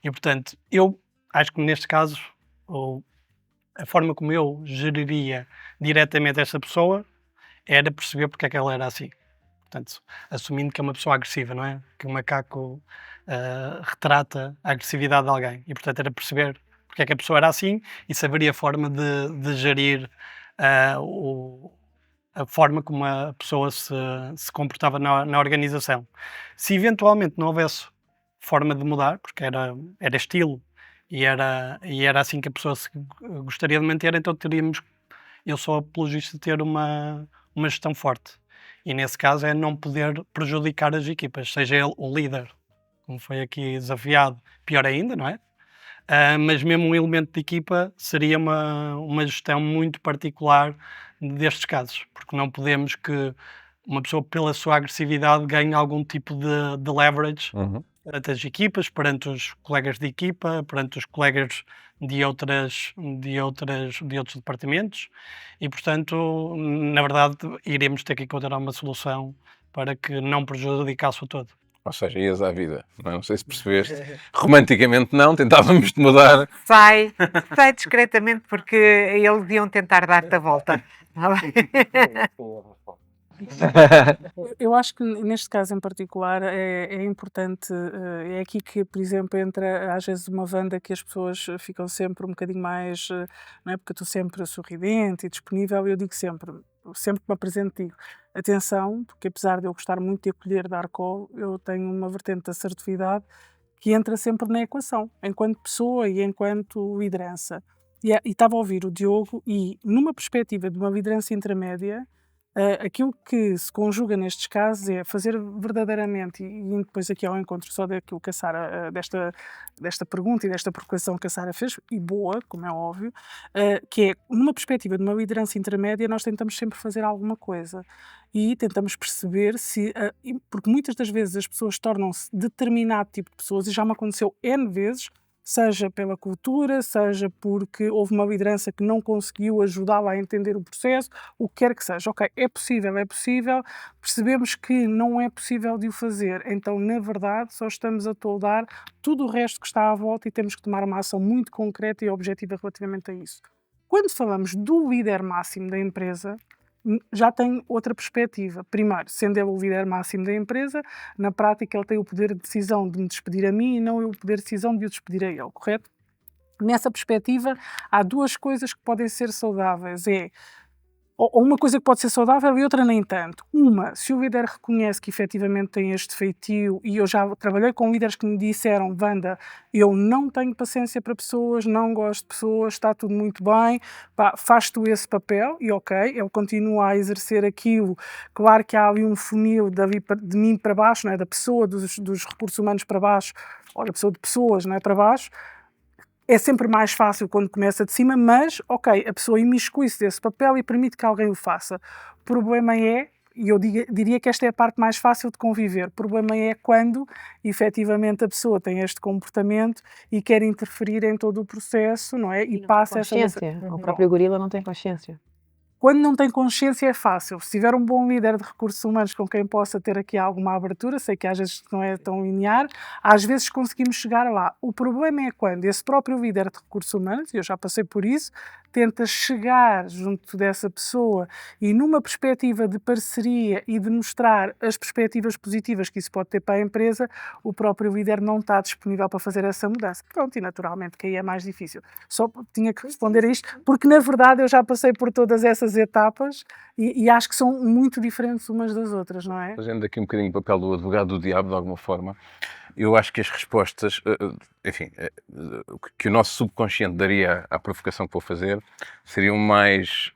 E, portanto, eu acho que neste caso, a forma como eu geriria diretamente esta pessoa era perceber porque é que ela era assim. Portanto, assumindo que é uma pessoa agressiva, não é? Que o macaco retrata a agressividade de alguém. E, portanto, era perceber porque é que a pessoa era assim e saberia a forma de gerir a forma como a pessoa se comportava na organização. Se eventualmente não houvesse forma de mudar, porque era estilo e era assim que a pessoa se gostaria de manter, então teríamos, eu sou apologista de ter uma gestão forte. E nesse caso é não poder prejudicar as equipas, seja ele o líder, como foi aqui desafiado, pior ainda, não é? Mas mesmo um elemento de equipa seria uma gestão muito particular destes casos, porque não podemos que uma pessoa, pela sua agressividade, ganhe algum tipo de leverage perante as equipas, perante os colegas de equipa, perante os colegas de outros departamentos e, portanto, na verdade, iremos ter que encontrar uma solução para que não prejudicasse o todo. Ou seja, ias à vida. Não sei se percebeste. Romanticamente não, tentávamos te mudar. Sai discretamente porque eles iam tentar dar-te a volta. Tá bem? Eu acho que neste caso em particular é importante, é aqui que, por exemplo, entra às vezes uma Wanda que as pessoas ficam sempre um bocadinho mais, não é? Porque eu estou sempre sorridente e disponível, e eu digo sempre que me apresento, digo, atenção, porque apesar de eu gostar muito de acolher, dar colo, eu tenho uma vertente de assertividade que entra sempre na equação, enquanto pessoa e enquanto liderança. E estava a ouvir o Diogo e, numa perspectiva de uma liderança intermédia, aquilo que se conjuga nestes casos é fazer verdadeiramente, e indo depois aqui ao encontro só daquilo que a Sara, desta pergunta e desta provocação que a Sara fez, e boa, como é óbvio, que é, numa perspectiva de uma liderança intermédia, nós tentamos sempre fazer alguma coisa e tentamos perceber se, porque muitas das vezes as pessoas tornam-se determinado tipo de pessoas, e já me aconteceu N vezes, seja pela cultura, seja porque houve uma liderança que não conseguiu ajudá-la a entender o processo, o que quer que seja. Ok, é possível, percebemos que não é possível de o fazer, então, na verdade, só estamos a toldar tudo o resto que está à volta e temos que tomar uma ação muito concreta e objetiva relativamente a isso. Quando falamos do líder máximo da empresa, já tem outra perspectiva. Primeiro, sendo ele o líder máximo da empresa, na prática ele tem o poder de decisão de me despedir a mim e não eu o poder de decisão de o despedir a ele, correto? Nessa perspectiva, há duas coisas que podem ser saudáveis. Ou uma coisa que pode ser saudável e outra nem tanto. Uma, se o líder reconhece que efetivamente tem este feitio, e eu já trabalhei com líderes que me disseram, Wanda, eu não tenho paciência para pessoas, não gosto de pessoas, está tudo muito bem, pá, faz tu esse papel, e ok, ele continua a exercer aquilo. Claro que há ali um funil de mim para baixo, não é? Da pessoa, dos recursos humanos para baixo, ou da pessoa de pessoas, não é? Para baixo. É sempre mais fácil quando começa de cima, mas, ok, a pessoa imiscui-se desse papel e permite que alguém o faça. O problema é, e eu diria que esta é a parte mais fácil de conviver, o problema é quando, efetivamente, a pessoa tem este comportamento e quer interferir em todo o processo, não é? E passa essa... Consciência. O próprio gorila não tem consciência. Quando não tem consciência é fácil. Se tiver um bom líder de recursos humanos com quem possa ter aqui alguma abertura, sei que às vezes não é tão linear, às vezes conseguimos chegar lá. O problema é quando esse próprio líder de recursos humanos, e eu já passei por isso, tenta chegar junto dessa pessoa e numa perspectiva de parceria e de mostrar as perspectivas positivas que isso pode ter para a empresa, o próprio líder não está disponível para fazer essa mudança. Pronto, e naturalmente que aí é mais difícil. Só tinha que responder a isto, porque na verdade eu já passei por todas essas etapas e acho que são muito diferentes umas das outras, não é? Fazendo aqui um bocadinho o papel do advogado do diabo, de alguma forma, eu acho que as respostas, enfim, que o nosso subconsciente daria à provocação que vou fazer, seriam mais,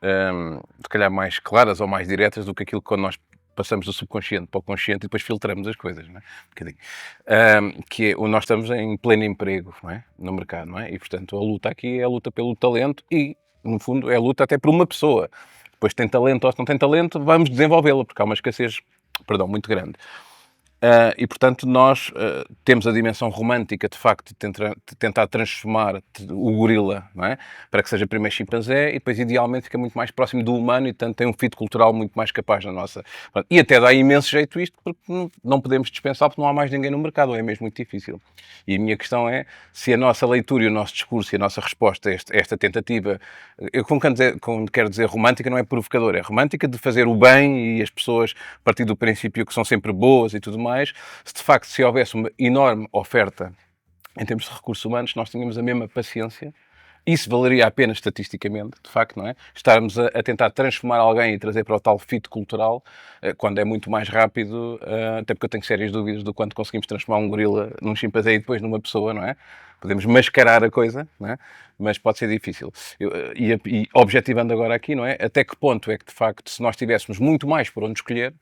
se calhar mais claras ou mais diretas do que aquilo que quando nós passamos do subconsciente para o consciente e depois filtramos as coisas, não é? Um bocadinho. Que é, nós estamos em pleno emprego, não é? No mercado, não é? E, portanto, a luta aqui é a luta pelo talento e, no fundo, é a luta até por uma pessoa. Depois, tem talento ou se não tem talento, vamos desenvolvê-la, porque há uma escassez, muito grande. E, portanto, nós temos a dimensão romântica, de facto, de tentar transformar o gorila, não é? Para que seja primeiro chimpanzé e depois, idealmente, fica muito mais próximo do humano e, portanto, tem um fit cultural muito mais capaz na nossa. E até dá imenso jeito isto, porque não podemos dispensar, porque não há mais ninguém no mercado, ou é mesmo muito difícil. E a minha questão é se a nossa leitura e o nosso discurso e a nossa resposta a esta tentativa, eu quando quero dizer romântica, não é provocadora, é romântica de fazer o bem e as pessoas, a partir do princípio que são sempre boas e tudo mais. Se de facto se houvesse uma enorme oferta em termos de recursos humanos, nós tínhamos a mesma paciência. Isso valeria a pena estatisticamente, de facto, não é? Estarmos a tentar transformar alguém e trazer para o tal fit cultural, quando é muito mais rápido, até porque eu tenho sérias dúvidas do quanto conseguimos transformar um gorila num chimpanzé e depois numa pessoa, não é? Podemos mascarar a coisa, não é? Mas pode ser difícil. E objetivando agora aqui, não é? Até que ponto é que, de facto, se nós tivéssemos muito mais por onde escolher,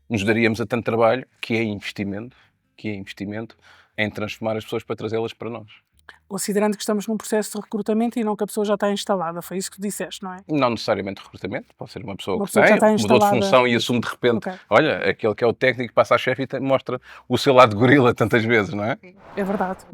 nos daríamos a tanto trabalho, que é investimento em transformar as pessoas para trazê-las para nós. Considerando que estamos num processo de recrutamento e não que a pessoa já está instalada, foi isso que disseste, não é? Não necessariamente recrutamento, pode ser uma pessoa que já está mudou de instalada. função e assume de repente, olha, aquele que é o técnico passa a chefe e mostra o seu lado de gorila tantas vezes, não é? É verdade.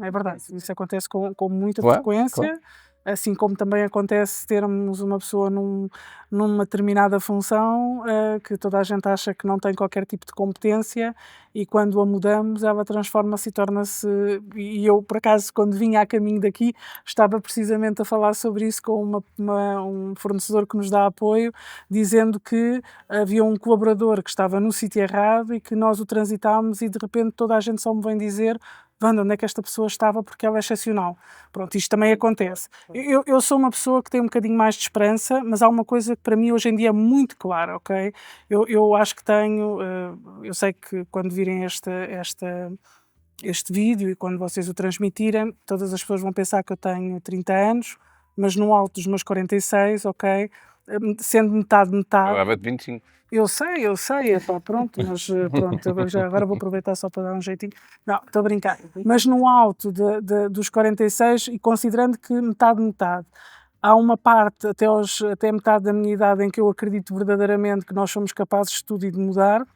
Isso acontece com muita Claro, frequência. claro. Assim como também acontece termos uma pessoa numa determinada função que toda a gente acha que não tem qualquer tipo de competência e quando a mudamos ela transforma-se e torna-se... E eu, por acaso, quando vinha a caminho daqui, estava precisamente a falar sobre isso com um fornecedor que nos dá apoio, dizendo que havia um colaborador que estava no sítio errado e que nós o transitámos e de repente toda a gente só me vem dizer: Wanda, onde é que esta pessoa estava porque ela é excepcional. Pronto, isto também acontece. Eu sou uma pessoa que tem um bocadinho mais de esperança, mas há uma coisa que para mim hoje em dia é muito clara, ok? Eu acho que tenho, eu sei que quando virem este vídeo e quando vocês o transmitirem, todas as pessoas vão pensar que eu tenho 30 anos, mas no alto dos meus 46, ok? Sendo metade. Eu dava de 25. Eu sei, epá, pronto, mas pronto, agora vou aproveitar só para dar um jeitinho. Não, estou a brincar. Mas no alto dos 46, e considerando que metade, há uma parte, até metade da minha idade, em que eu acredito verdadeiramente que nós somos capazes de tudo e de mudar,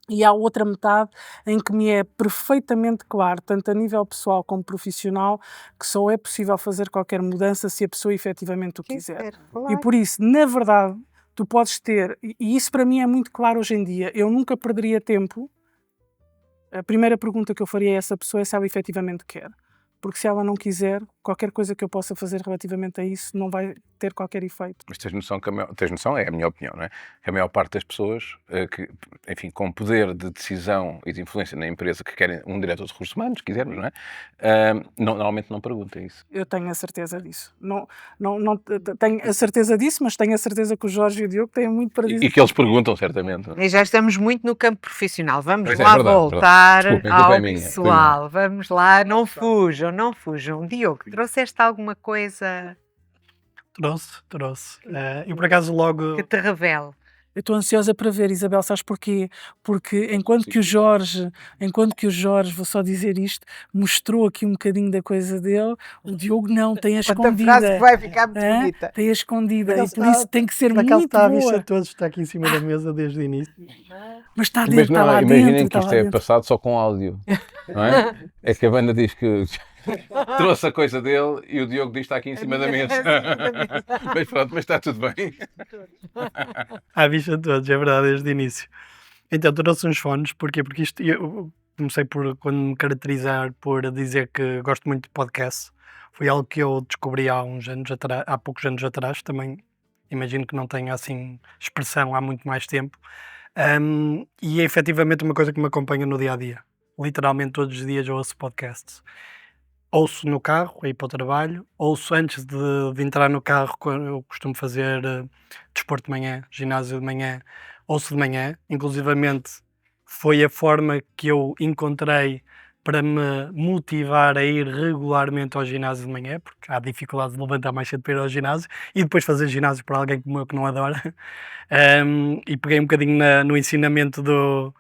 e há outra metade em que me é perfeitamente claro, tanto a nível pessoal como profissional, que só é possível fazer qualquer mudança se a pessoa efetivamente o quiser. E por isso, na verdade, tu podes ter, e isso para mim é muito claro hoje em dia, eu nunca perderia tempo. A primeira pergunta que eu faria a essa pessoa é se ela efetivamente quer. Porque se ela não quiser, qualquer coisa que eu possa fazer relativamente a isso não vai ter qualquer efeito. Mas tens noção, é a minha opinião, não é? Que a maior parte das pessoas, que, enfim, com poder de decisão e de influência na empresa, que querem um diretor de recursos humanos, quisermos, não é? Normalmente não pergunta isso. Eu tenho a certeza disso. Não tenho a certeza disso, mas tenho a certeza que o Jorge e o Diogo têm muito para dizer. E que eles perguntam, certamente. E já estamos muito no campo profissional. Vamos Pois é, lá verdade, voltar Desculpem, a culpa ao é minha, pessoal. Vamos lá, não fujam. Diogo, trouxeste alguma coisa Trouxe. Eu, por acaso, logo... que te revele? Eu estou ansiosa para ver, Isabel, sabes porquê? Porque enquanto que o Jorge, vou só dizer isto, mostrou aqui um bocadinho da coisa dele, o Diogo não, tem a escondida. Outra frase que vai ficar muito bonita. Tem a escondida e por isso tem que ser muito está boa. a vista todos, está aqui em cima da mesa desde o início. Mas está dentro, está lá Imaginem dentro. que isto é passado só com áudio, não é? É que a banda diz que trouxe a coisa dele e o Diogo diz que está aqui em cima da mesa. Mas pronto, mas está tudo bem. À vista de todos, é verdade, desde o início. Então, trouxe uns fones, porquê? Porque isto, eu comecei quando me caracterizar por dizer que gosto muito de podcast. Foi algo que eu descobri há poucos anos atrás, também imagino que não tenha assim expressão há muito mais tempo. E é efetivamente uma coisa que me acompanha no dia-a-dia. Literalmente todos os dias eu ouço podcasts. Ouço no carro, a ir para o trabalho, ouço antes de entrar no carro, quando eu costumo fazer desporto de manhã, ginásio de manhã, ouço de manhã, inclusivamente foi a forma que eu encontrei para me motivar a ir regularmente ao ginásio de manhã, porque há dificuldade de levantar mais cedo para ir ao ginásio, e depois fazer ginásio para alguém como eu que não adora. E peguei um bocadinho no ensinamento do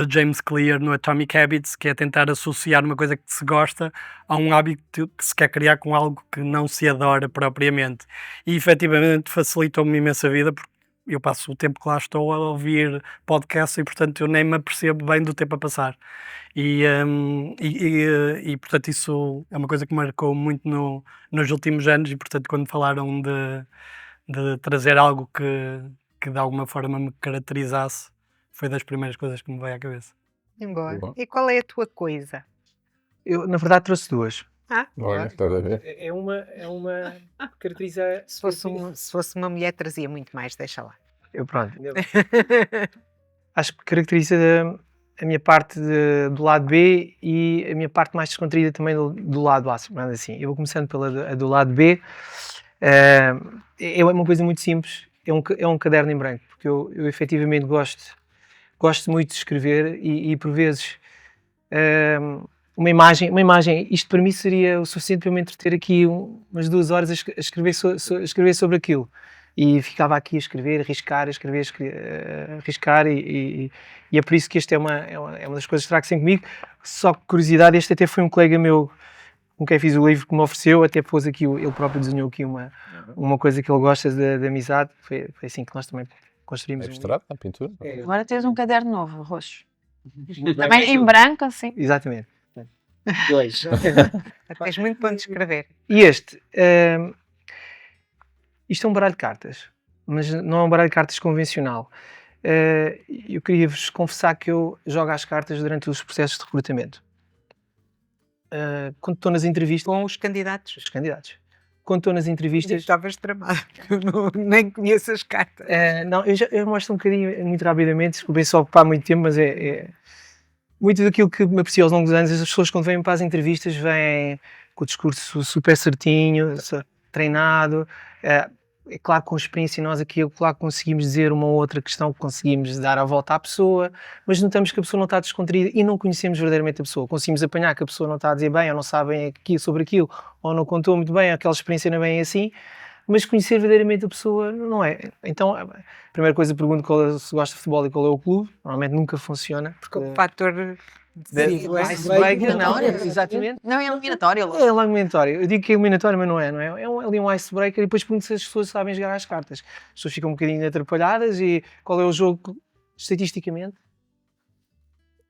James Clear no Atomic Habits, que é tentar associar uma coisa que se gosta a um hábito que se quer criar com algo que não se adora propriamente. E efetivamente facilitou-me imensa vida, porque eu passo o tempo que lá estou a ouvir podcasts e, portanto, eu nem me apercebo bem do tempo a passar. E, portanto, isso é uma coisa que marcou muito nos últimos anos e, portanto, quando falaram de trazer algo que de alguma forma me caracterizasse, foi das primeiras coisas que me veio à cabeça. Embora. Boa. E qual é a tua coisa? Eu, na verdade, trouxe duas. Ah, Olha, estás a ver? É uma caracteriza. se fosse uma mulher, trazia muito mais, deixa lá. Eu, pronto. Acho que caracteriza a minha parte do lado B e a minha parte mais descontraída também do lado A, mas assim. Eu vou começando pela do lado B. É uma coisa muito simples. É um caderno em branco, porque eu efetivamente gosto muito de escrever e por vezes uma imagem, isto para mim seria o suficiente para eu me entreter aqui umas 2 horas a escrever sobre aquilo. E ficava aqui a escrever, arriscar e é por isso que este é uma das coisas que trago sempre comigo. Só que curiosidade, este até foi um colega meu com quem fiz o livro que me ofereceu, até pôs aqui, ele próprio desenhou aqui uma coisa que ele gosta de amizade. Foi assim que nós também construímos. É abstrato, a pintura? Agora tens um caderno novo, roxo. Também em branco, assim. Exatamente. 2. Tens muito bom de escrever. E isto é um baralho de cartas, mas não é um baralho de cartas convencional. Eu queria-vos confessar que eu jogo as cartas durante os processos de recrutamento. Quando estou nas entrevistas... Com os candidatos. Os candidatos. Quando estou nas entrevistas... Estavas tramado, que eu nem conheço as cartas. Não, eu mostro um bocadinho, muito rapidamente, desculpem só ocupar muito tempo, mas muito daquilo que me aprecio aos longos anos. As pessoas, quando vêm para as entrevistas, vêm com o discurso super certinho, treinado. É claro, com experiência, nós aqui, claro, conseguimos dizer uma ou outra questão, conseguimos dar a volta à pessoa, mas notamos que a pessoa não está descontraída e não conhecemos verdadeiramente a pessoa. Conseguimos apanhar que a pessoa não está a dizer bem, ou não sabe bem aqui sobre aquilo, ou não contou muito bem, aquela experiência não é bem assim, mas conhecer verdadeiramente a pessoa não é. Então, a primeira coisa, pergunto se gosta de futebol e qual é o clube. Normalmente nunca funciona. Porque o fator... Icebreaker, não, exatamente. Não é eliminatório. É eliminatório. Eu digo que é eliminatório, mas não é. É ali um icebreaker e depois pergunto se as pessoas sabem jogar às cartas. As pessoas ficam um bocadinho atrapalhadas e qual é o jogo, estatisticamente,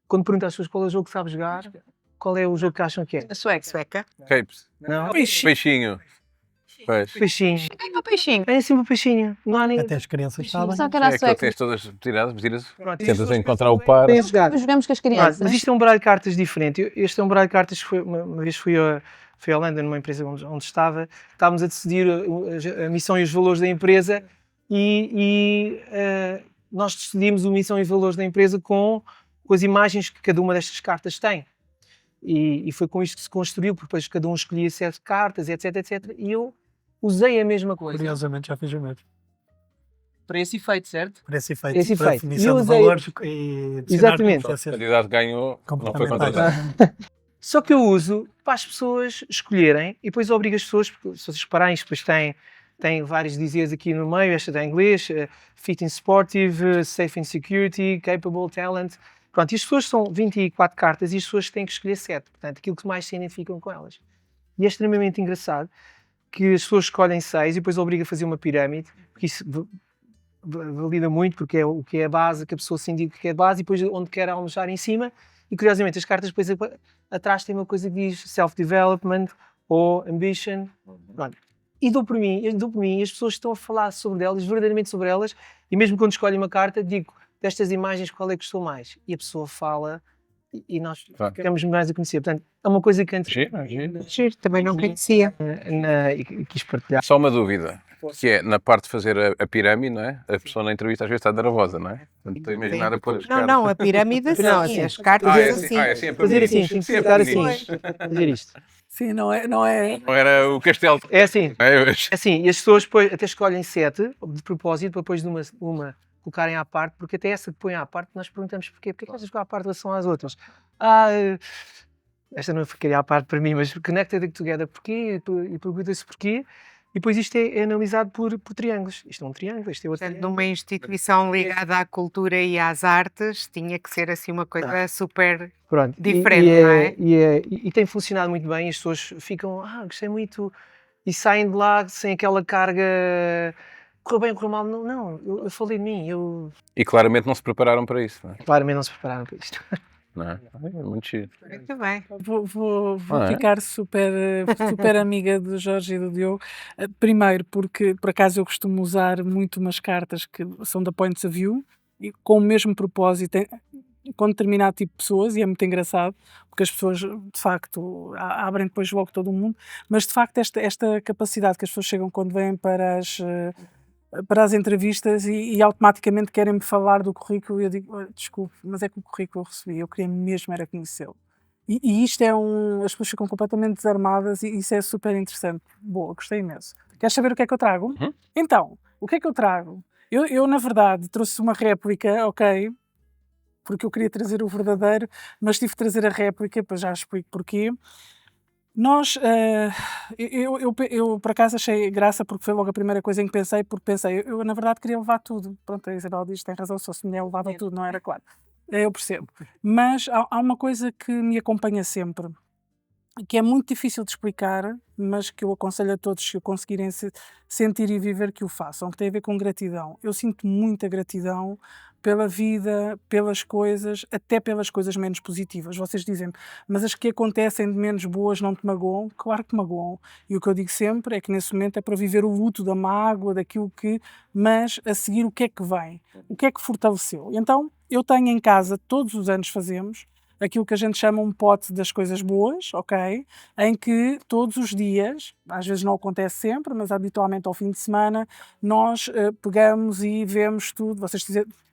quando pergunto às pessoas qual é o jogo que sabe jogar, qual é o jogo que acham que é? A sueca. Sueca. Capes. Não? Peixinho. Pois. Peixinho. É o peixinho. É sempre o peixinho. Não há ninguém. Até as crianças sabem. Só que É era a aquele que sueca. tens todas tiradas, metidas. Pronto, Tentas encontrar o par. Bem jogado. Jogamos com as Mas crianças. isto é um baralho de cartas diferente. Este é um baralho de cartas que uma vez fui a Holanda, numa empresa onde estávamos a decidir a missão e os valores da empresa e nós decidimos a missão e os valores da empresa com as imagens que cada uma destas cartas tem. E foi com isto que se construiu, porque depois cada um escolhia 7 cartas, etc. E eu usei a mesma coisa. Curiosamente já fiz o mesmo. Para esse efeito, certo? Para esse efeito. Esse Para a efeito. definição E eu de usei- valores e de Exatamente. cenário, O candidato ganhou, não foi completamente contratado. Só que eu uso para as pessoas escolherem e depois obrigo as pessoas, porque se vocês repararem, isto depois tem vários dizeres aqui no meio, esta está em inglês, fit and sportive, safe and security, capable, talent. Pronto, e as pessoas são 24 cartas e as pessoas têm que escolher 7, portanto, aquilo que mais se identificam com elas. E é extremamente engraçado que as pessoas escolhem 6 e depois obriga a fazer uma pirâmide, porque isso valida muito, porque é o que é a base, que a pessoa se indica que é a base e depois onde quer almojar em cima. E curiosamente, as cartas depois atrás têm uma coisa que diz self-development ou ambition. Pronto. E dou por mim, e as pessoas estão a falar sobre elas, verdadeiramente sobre elas, e mesmo quando escolhem uma carta, digo destas imagens qual é que gostou mais. E a pessoa fala e nós ficamos mais a conhecer. Portanto, é uma coisa que antes Giro, também não conhecia. e quis partilhar. Só uma dúvida, que é na parte de fazer a pirâmide, não é? A pessoa na entrevista às vezes está nervosa, não é? Portanto, estou a imaginar a pôr as cartas. Não, a pirâmide Não, assim, assim. as cartas Ah, é assim. assim, é para Fazer mim. assim, tem que Sempre ficar assim. assim. Fazer isto. Sim, não é. Não era o castelo. É assim. Não é? Mas- Assim, e as pessoas depois até escolhem 7 de propósito para depois de uma colocarem à parte, porque até essa que põe à parte nós perguntamos porquê. Porquê que essas ficam à parte em relação às outras? Esta não ficaria à parte para mim, mas connected it together, porquê? E pergunta-se porquê. E depois isto é analisado por triângulos. Isto é um triângulo, isto é outro Portanto, triângulo. numa instituição ligada à cultura e às artes, tinha que ser assim uma coisa super Pronto. diferente, não é? E tem funcionado muito bem, as pessoas ficam, gostei muito, e saem de lá sem aquela carga correu bem, correu mal. Não, eu falei de mim. E claramente não se prepararam para isso, não é? Claramente não se prepararam para isto. Não é? É muito giro. Muito bem. Vou Ah, é? ficar super amiga do Jorge e do Diogo. Primeiro, porque por acaso eu costumo usar muito umas cartas que são da Points of View e com o mesmo propósito com determinado tipo de pessoas, e é muito engraçado, porque as pessoas de facto abrem depois logo todo o mundo, mas de facto esta capacidade que as pessoas chegam quando vêm para as entrevistas e automaticamente querem-me falar do currículo e eu digo, "Olha, desculpe, mas é que o currículo eu recebi, eu queria mesmo era conhecê-lo." E isto as pessoas ficam completamente desarmadas e isso é super interessante. Boa, gostei imenso. Queres saber o que é que eu trago? Uhum. Então, o que é que eu trago? Eu na verdade trouxe uma réplica, ok, porque eu queria trazer o verdadeiro, mas tive de trazer a réplica, pois já explico porquê. Nós, eu por acaso achei graça porque foi logo a primeira coisa em que pensei, porque pensei, eu na verdade queria levar tudo. Pronto, a Isabel diz, tem razão, se fosse mulher levava tudo, não era claro. Eu percebo. Mas há uma coisa que me acompanha sempre, que é muito difícil de explicar, mas que eu aconselho a todos, se o conseguirem sentir e viver, que o façam, que tem a ver com gratidão. Eu sinto muita gratidão pela vida, pelas coisas, até pelas coisas menos positivas. Vocês dizem, mas as que acontecem de menos boas não te magoam? Claro que magoam. E o que eu digo sempre é que nesse momento é para viver o luto da mágoa, daquilo que, mas a seguir o que é que vem? O que é que fortaleceu? Então, eu tenho em casa, todos os anos fazemos, aquilo que a gente chama um pote das coisas boas, ok? Em que todos os dias, às vezes não acontece sempre, mas habitualmente ao fim de semana, nós pegamos e vemos tudo. Vocês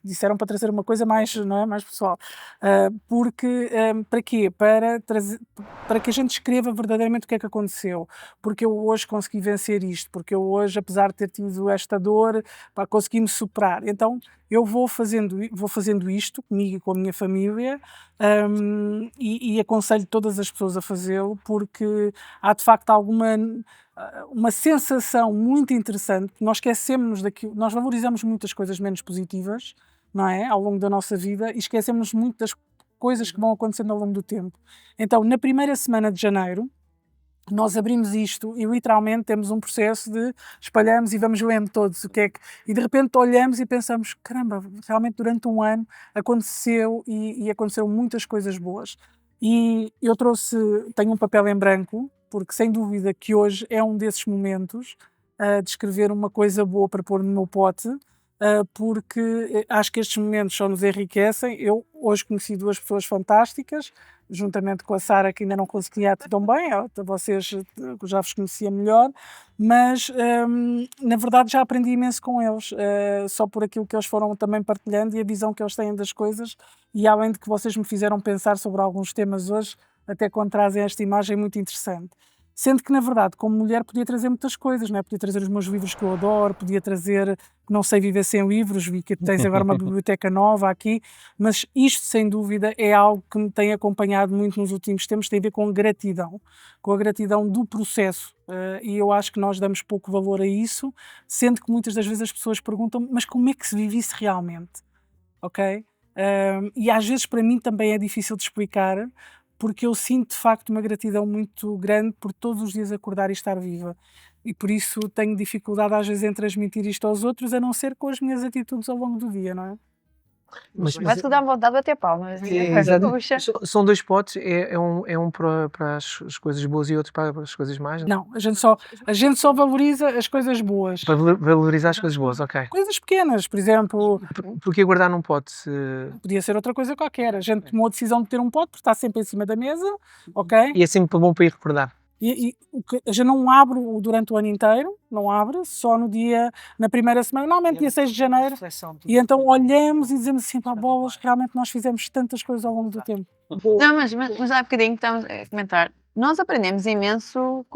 disseram para trazer uma coisa mais, não é, mais pessoal. Porque, para quê? Para que a gente escreva verdadeiramente o que é que aconteceu. Porque eu hoje consegui vencer isto, porque eu hoje, apesar de ter tido esta dor, consegui-me superar. Então, eu vou fazendo isto comigo e com a minha família, e aconselho todas as pessoas a fazê-lo, porque há de facto uma sensação muito interessante. Nós esquecemos daquilo, nós valorizamos muitas coisas menos positivas, não é? Ao longo da nossa vida, e esquecemos muito das coisas que vão acontecendo ao longo do tempo. Então, na primeira semana de janeiro, nós abrimos isto e literalmente temos um processo de espalhamos e vamos lendo todos o que é que... E de repente olhamos e pensamos, caramba, realmente durante um ano aconteceu e aconteceram muitas coisas boas. E eu tenho um papel em branco, porque sem dúvida que hoje é um desses momentos de escrever uma coisa boa para pôr no meu pote, porque acho que estes momentos só nos enriquecem. Eu hoje conheci duas pessoas fantásticas, juntamente com a Sara, que ainda não conseguia tão bem, vocês já vos conhecia melhor, mas na verdade já aprendi imenso com eles, só por aquilo que eles foram também partilhando e a visão que eles têm das coisas, e além de que vocês me fizeram pensar sobre alguns temas hoje, até quando trazem esta imagem muito interessante. Sendo que, na verdade, como mulher, podia trazer muitas coisas, não é? Podia trazer os meus livros que eu adoro, podia trazer Não Sei Viver Sem Livros, vi que tens agora uma biblioteca nova aqui, mas isto, sem dúvida, é algo que me tem acompanhado muito nos últimos tempos, tem a ver com a gratidão do processo, e eu acho que nós damos pouco valor a isso, sendo que muitas das vezes as pessoas perguntam, mas como é que se vive isso realmente? Ok? E às vezes para mim também é difícil de explicar, porque eu sinto de facto uma gratidão muito grande por todos os dias acordar e estar viva. E por isso tenho dificuldade às vezes em transmitir isto aos outros, a não ser com as minhas atitudes ao longo do dia, não é? Mas, Mas que dá vontade de bater palmas. exato. Puxa. São dois potes, é um para as coisas boas e outro para as coisas más. Não, a gente só valoriza as coisas boas. Para valorizar as coisas boas, ok. Coisas pequenas, por exemplo, Porquê guardar num pote? podia ser outra coisa qualquer. A gente tomou a decisão de ter um pote, porque está sempre em cima da mesa, ok? E é sempre bom para ir recordar. E a gente não abre durante o ano inteiro, não abre, só na primeira semana, normalmente dia 6 de janeiro, e então olhamos e dizemos assim, pá, bolas, realmente nós fizemos tantas coisas ao longo do tempo. Não, mas há bocadinho que estamos a comentar. Nós aprendemos imenso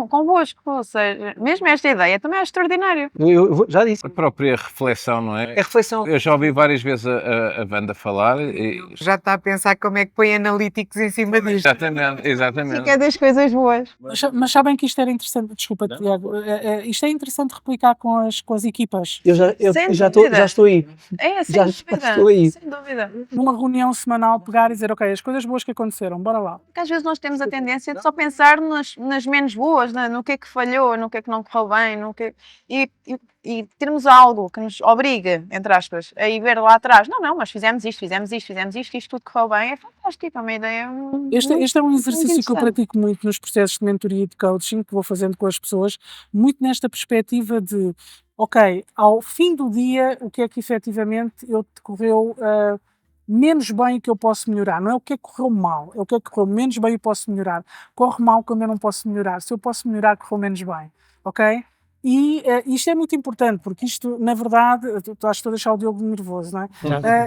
convosco, ou seja, mesmo esta ideia também é extraordinário. Eu já disse. A própria reflexão, não é? É reflexão. Eu já ouvi várias vezes a Wanda falar e... Já está a pensar como é que põe analíticos em cima disto. Exatamente, exatamente. Fica das coisas boas. Mas sabem que isto era interessante, desculpa, Tiago, isto é interessante replicar com as equipas. Eu Sem já dúvida. estou aí. É, sem Já dúvida. estou aí. Sem dúvida. Numa reunião semanal, pegar e dizer, ok, as coisas boas que aconteceram, bora lá. Porque às vezes nós temos a tendência de só pensar nas menos boas, no que é que falhou, no que é que não correu bem, e termos algo que nos obriga, entre aspas, a ir ver lá atrás. Não, mas fizemos isto, isto tudo correu bem, é fantástico, é uma ideia. Este é um exercício que eu interessante. pratico muito nos processos de mentoria e de coaching que vou fazendo com as pessoas, muito nesta perspectiva de, ok, ao fim do dia, o que é que efetivamente eu decorreu menos bem que eu posso melhorar? Não é o que é que correu mal, é o que é que correu menos bem e posso melhorar. Corre mal quando eu não posso melhorar. Se eu posso melhorar, correu menos bem, ok? E isto é muito importante, porque isto, na verdade, tu estás a deixar o Diogo nervoso, não é?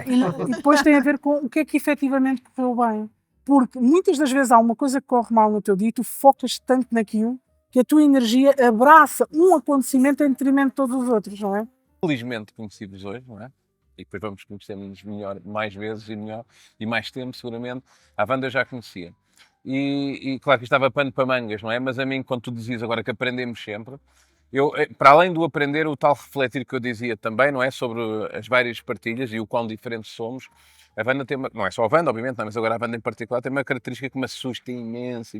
E depois tem a ver com o que é que efetivamente correu bem. Porque muitas das vezes há uma coisa que corre mal no teu dia e tu focas tanto naquilo que a tua energia abraça um acontecimento em detrimento de todos os outros, não é? Felizmente conheci-vos hoje, não é? E depois vamos conhecer-nos melhor, mais vezes e melhor, e mais tempo, seguramente. A Wanda eu já conhecia. E claro que estava pano para mangas, não é? Mas a mim, quando tu dizias agora que aprendemos sempre, eu, para além do aprender, o tal refletir que eu dizia também, não é? Sobre as várias partilhas e o quão diferentes somos. A Wanda tem uma, não é só a Wanda, obviamente, não, mas agora a Wanda em particular tem uma característica que me assusta imenso.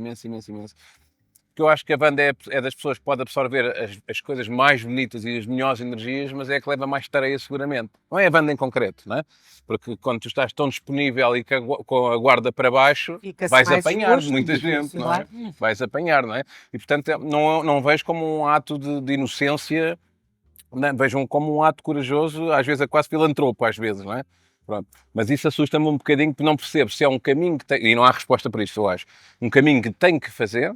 Que eu acho que a Wanda é das pessoas que pode absorver as coisas mais bonitas e as melhores energias, mas é a que leva mais tarefa seguramente. Não é a Wanda em concreto, não é? Porque quando tu estás tão disponível e com a guarda para baixo, Fica-se vais mais apanhar exposto, muita gente, não é? claro. Vais apanhar, não é? E portanto não vejo como um ato de inocência, não, vejam como um ato corajoso, às vezes é quase filantropo, às vezes, não é? Pronto. Mas isso assusta-me um bocadinho porque não percebo se é um caminho que tem, e não há resposta para isto, eu acho, um caminho que tenho que fazer,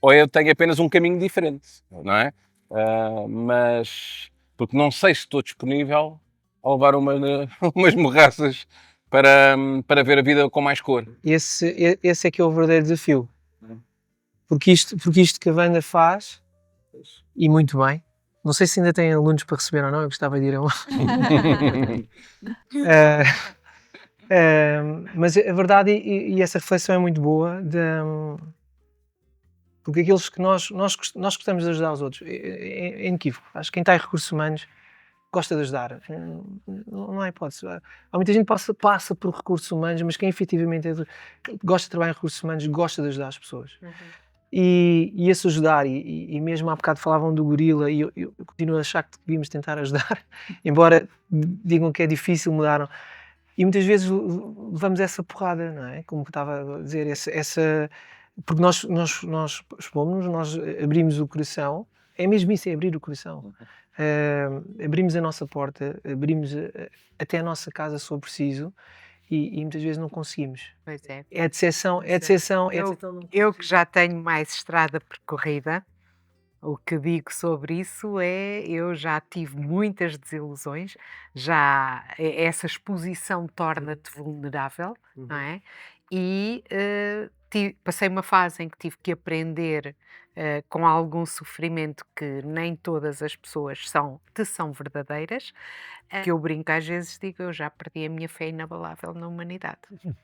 ou eu tenho apenas um caminho diferente, não é? Mas, porque não sei se estou disponível a levar umas morraças para ver a vida com mais cor. Esse é que é o verdadeiro desafio. Porque isto que a Wanda faz, e muito bem, não sei se ainda tem alunos para receber ou não, eu gostava de ir a um. Mas a verdade, e essa reflexão é muito boa, porque aqueles que nós gostamos de ajudar os outros, é inequívoco. Acho que quem está em recursos humanos gosta de ajudar. Não há hipótese. Há muita gente que passa por recursos humanos, mas quem efetivamente gosta de trabalhar em recursos humanos gosta de ajudar as pessoas. E esse ajudar, e mesmo há bocado falavam do gorila, e eu continuo a achar que devíamos tentar ajudar, embora digam que é difícil, mudaram. E muitas vezes levamos essa porrada, não é? Como estava a dizer, porque nós expomos-nos, nós abrimos o coração, é mesmo isso, é abrir o coração. Abrimos a nossa porta, abrimos até a nossa casa se for preciso, e muitas vezes não conseguimos. Pois é. É a decepção. Eu que já tenho mais estrada percorrida, o que digo sobre isso é, eu já tive muitas desilusões, essa exposição torna-te vulnerável, não é? E passei uma fase em que tive que aprender com algum sofrimento que nem todas as pessoas te são verdadeiras, que eu brinco às vezes, digo, eu já perdi a minha fé inabalável na humanidade. Mas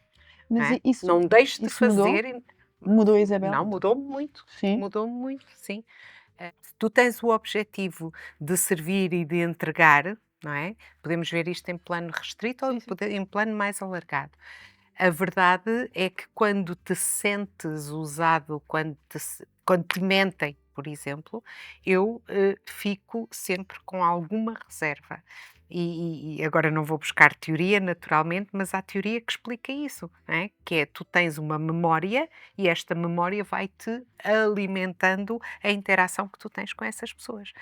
não é? isso, Não deixo de isso mudou? fazer. Mudou, Isabel? Não, mudou-me muito. Sim. Mudou-me muito, sim. Se tu tens o objetivo de servir e de entregar, não é? Podemos ver isto em plano restrito ou em plano mais alargado. A verdade é que quando te sentes usado, quando te mentem, por exemplo, eu fico sempre com alguma reserva. E agora não vou buscar teoria, naturalmente, mas há teoria que explica isso, não é? Que é, tu tens uma memória e esta memória vai-te alimentando a interação que tu tens com essas pessoas.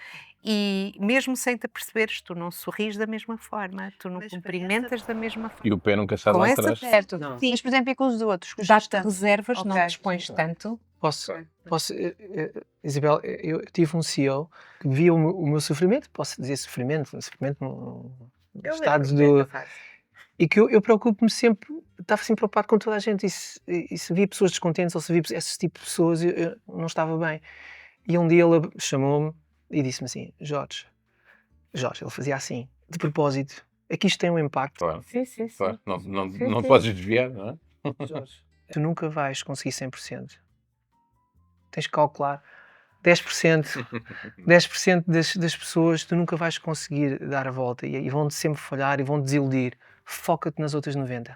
E mesmo sem te aperceberes, tu não sorris da mesma forma, tu não cumprimentas da mesma forma. E o pé nunca sai Com lá essa atrás. Certo. Não. Mas, por exemplo, e com os outros? Dá-te reservas, Ok. não dispões tanto. Posso Isabel, eu tive um CEO que via o meu sofrimento, posso dizer sofrimento no estado do... E que eu preocupo-me sempre, estava sempre preocupado com toda a gente, e se via pessoas descontentes ou se via esse tipo de pessoas, eu não estava bem. E um dia ele chamou-me e disse-me assim, Jorge, ele fazia assim, de propósito, é que isto tem um impacto. Claro, Sim. claro. Não podes desviar, não é? Jorge, tu nunca vais conseguir 100%. Tens que calcular 10% das pessoas tu nunca vais conseguir dar a volta e vão-te sempre falhar e vão-te desiludir. Foca-te nas outras 90.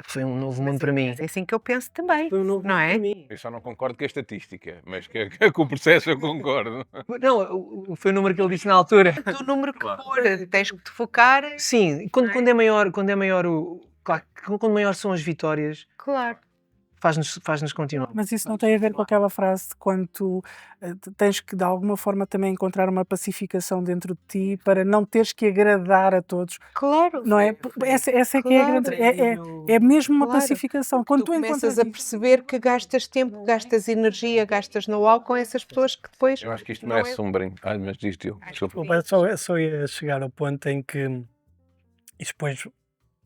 foi um novo mundo para mim. É assim que eu penso também, Foi um novo não mundo é? para mim. Eu só não concordo com a estatística, mas com o processo eu concordo. Não, foi o número que ele disse na altura. Do número que for, tens que te focar. Sim, quando é maior claro, quando maior são as vitórias, Claro. faz-nos continuar. Mas isso não tem a ver com aquela frase de quando tu tens que de alguma forma também encontrar uma pacificação dentro de ti para não teres que agradar a todos, Claro. não é? Essa é que é a grande, é mesmo uma Claro. pacificação. Quando tu encontras começas a isso, perceber que gastas tempo, gastas energia, gastas know-how com essas pessoas que depois. Eu acho que isto não merece é- um brinde. Mas diz-te eu. Desculpa. Eu só ia chegar ao ponto em que isto depois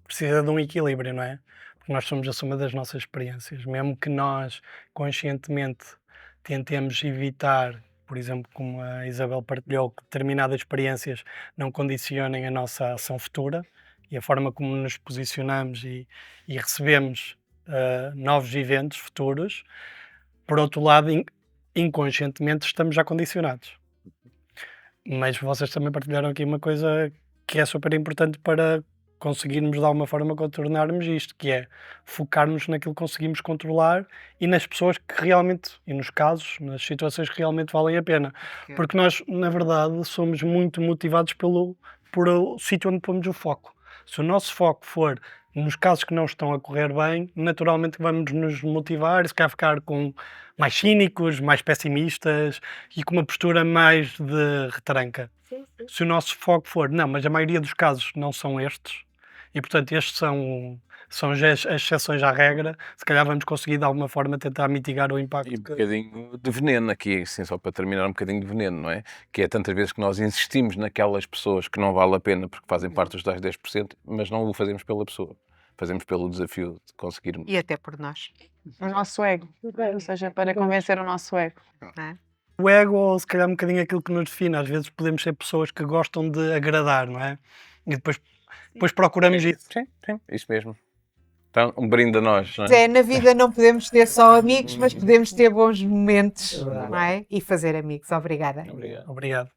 precisa de um equilíbrio, não é? Porque nós somos a soma das nossas experiências. Mesmo que nós conscientemente tentemos evitar, por exemplo, como a Isabel partilhou, que determinadas experiências não condicionem a nossa ação futura e a forma como nos posicionamos e recebemos novos eventos futuros, por outro lado, inconscientemente estamos já condicionados. Mas vocês também partilharam aqui uma coisa que é super importante para conseguirmos de alguma forma contornarmos isto, que é focarmos naquilo que conseguimos controlar e nas pessoas que realmente, e nos casos, nas situações que realmente valem a pena. Porque nós, na verdade, somos muito motivados por o sítio onde pomos o foco. Se o nosso foco for nos casos que não estão a correr bem, naturalmente vamos nos motivar e se calhar ficar mais cínicos, mais pessimistas e com uma postura mais de retranca. Se o nosso foco for, não, mas a maioria dos casos não são estes, e portanto estes são já as exceções à regra, se calhar vamos conseguir de alguma forma tentar mitigar o impacto. E um bocadinho de veneno aqui, assim, só para terminar, um bocadinho de veneno, não é? Que é tantas vezes que nós insistimos naquelas pessoas que não vale a pena porque fazem parte dos tais 10%, mas não o fazemos pela pessoa. Fazemos pelo desafio de conseguirmos. E até por nós. O nosso ego. Ou seja, para convencer o nosso ego. Não é? O ego, ou se calhar um bocadinho aquilo que nos define, às vezes podemos ser pessoas que gostam de agradar, não é? E depois procuramos isso. Sim, isso mesmo. Então, um brinde a nós, não é? Na vida não podemos ter só amigos, mas podemos ter bons momentos, não é? E fazer amigos. Obrigada. Obrigado. Obrigado.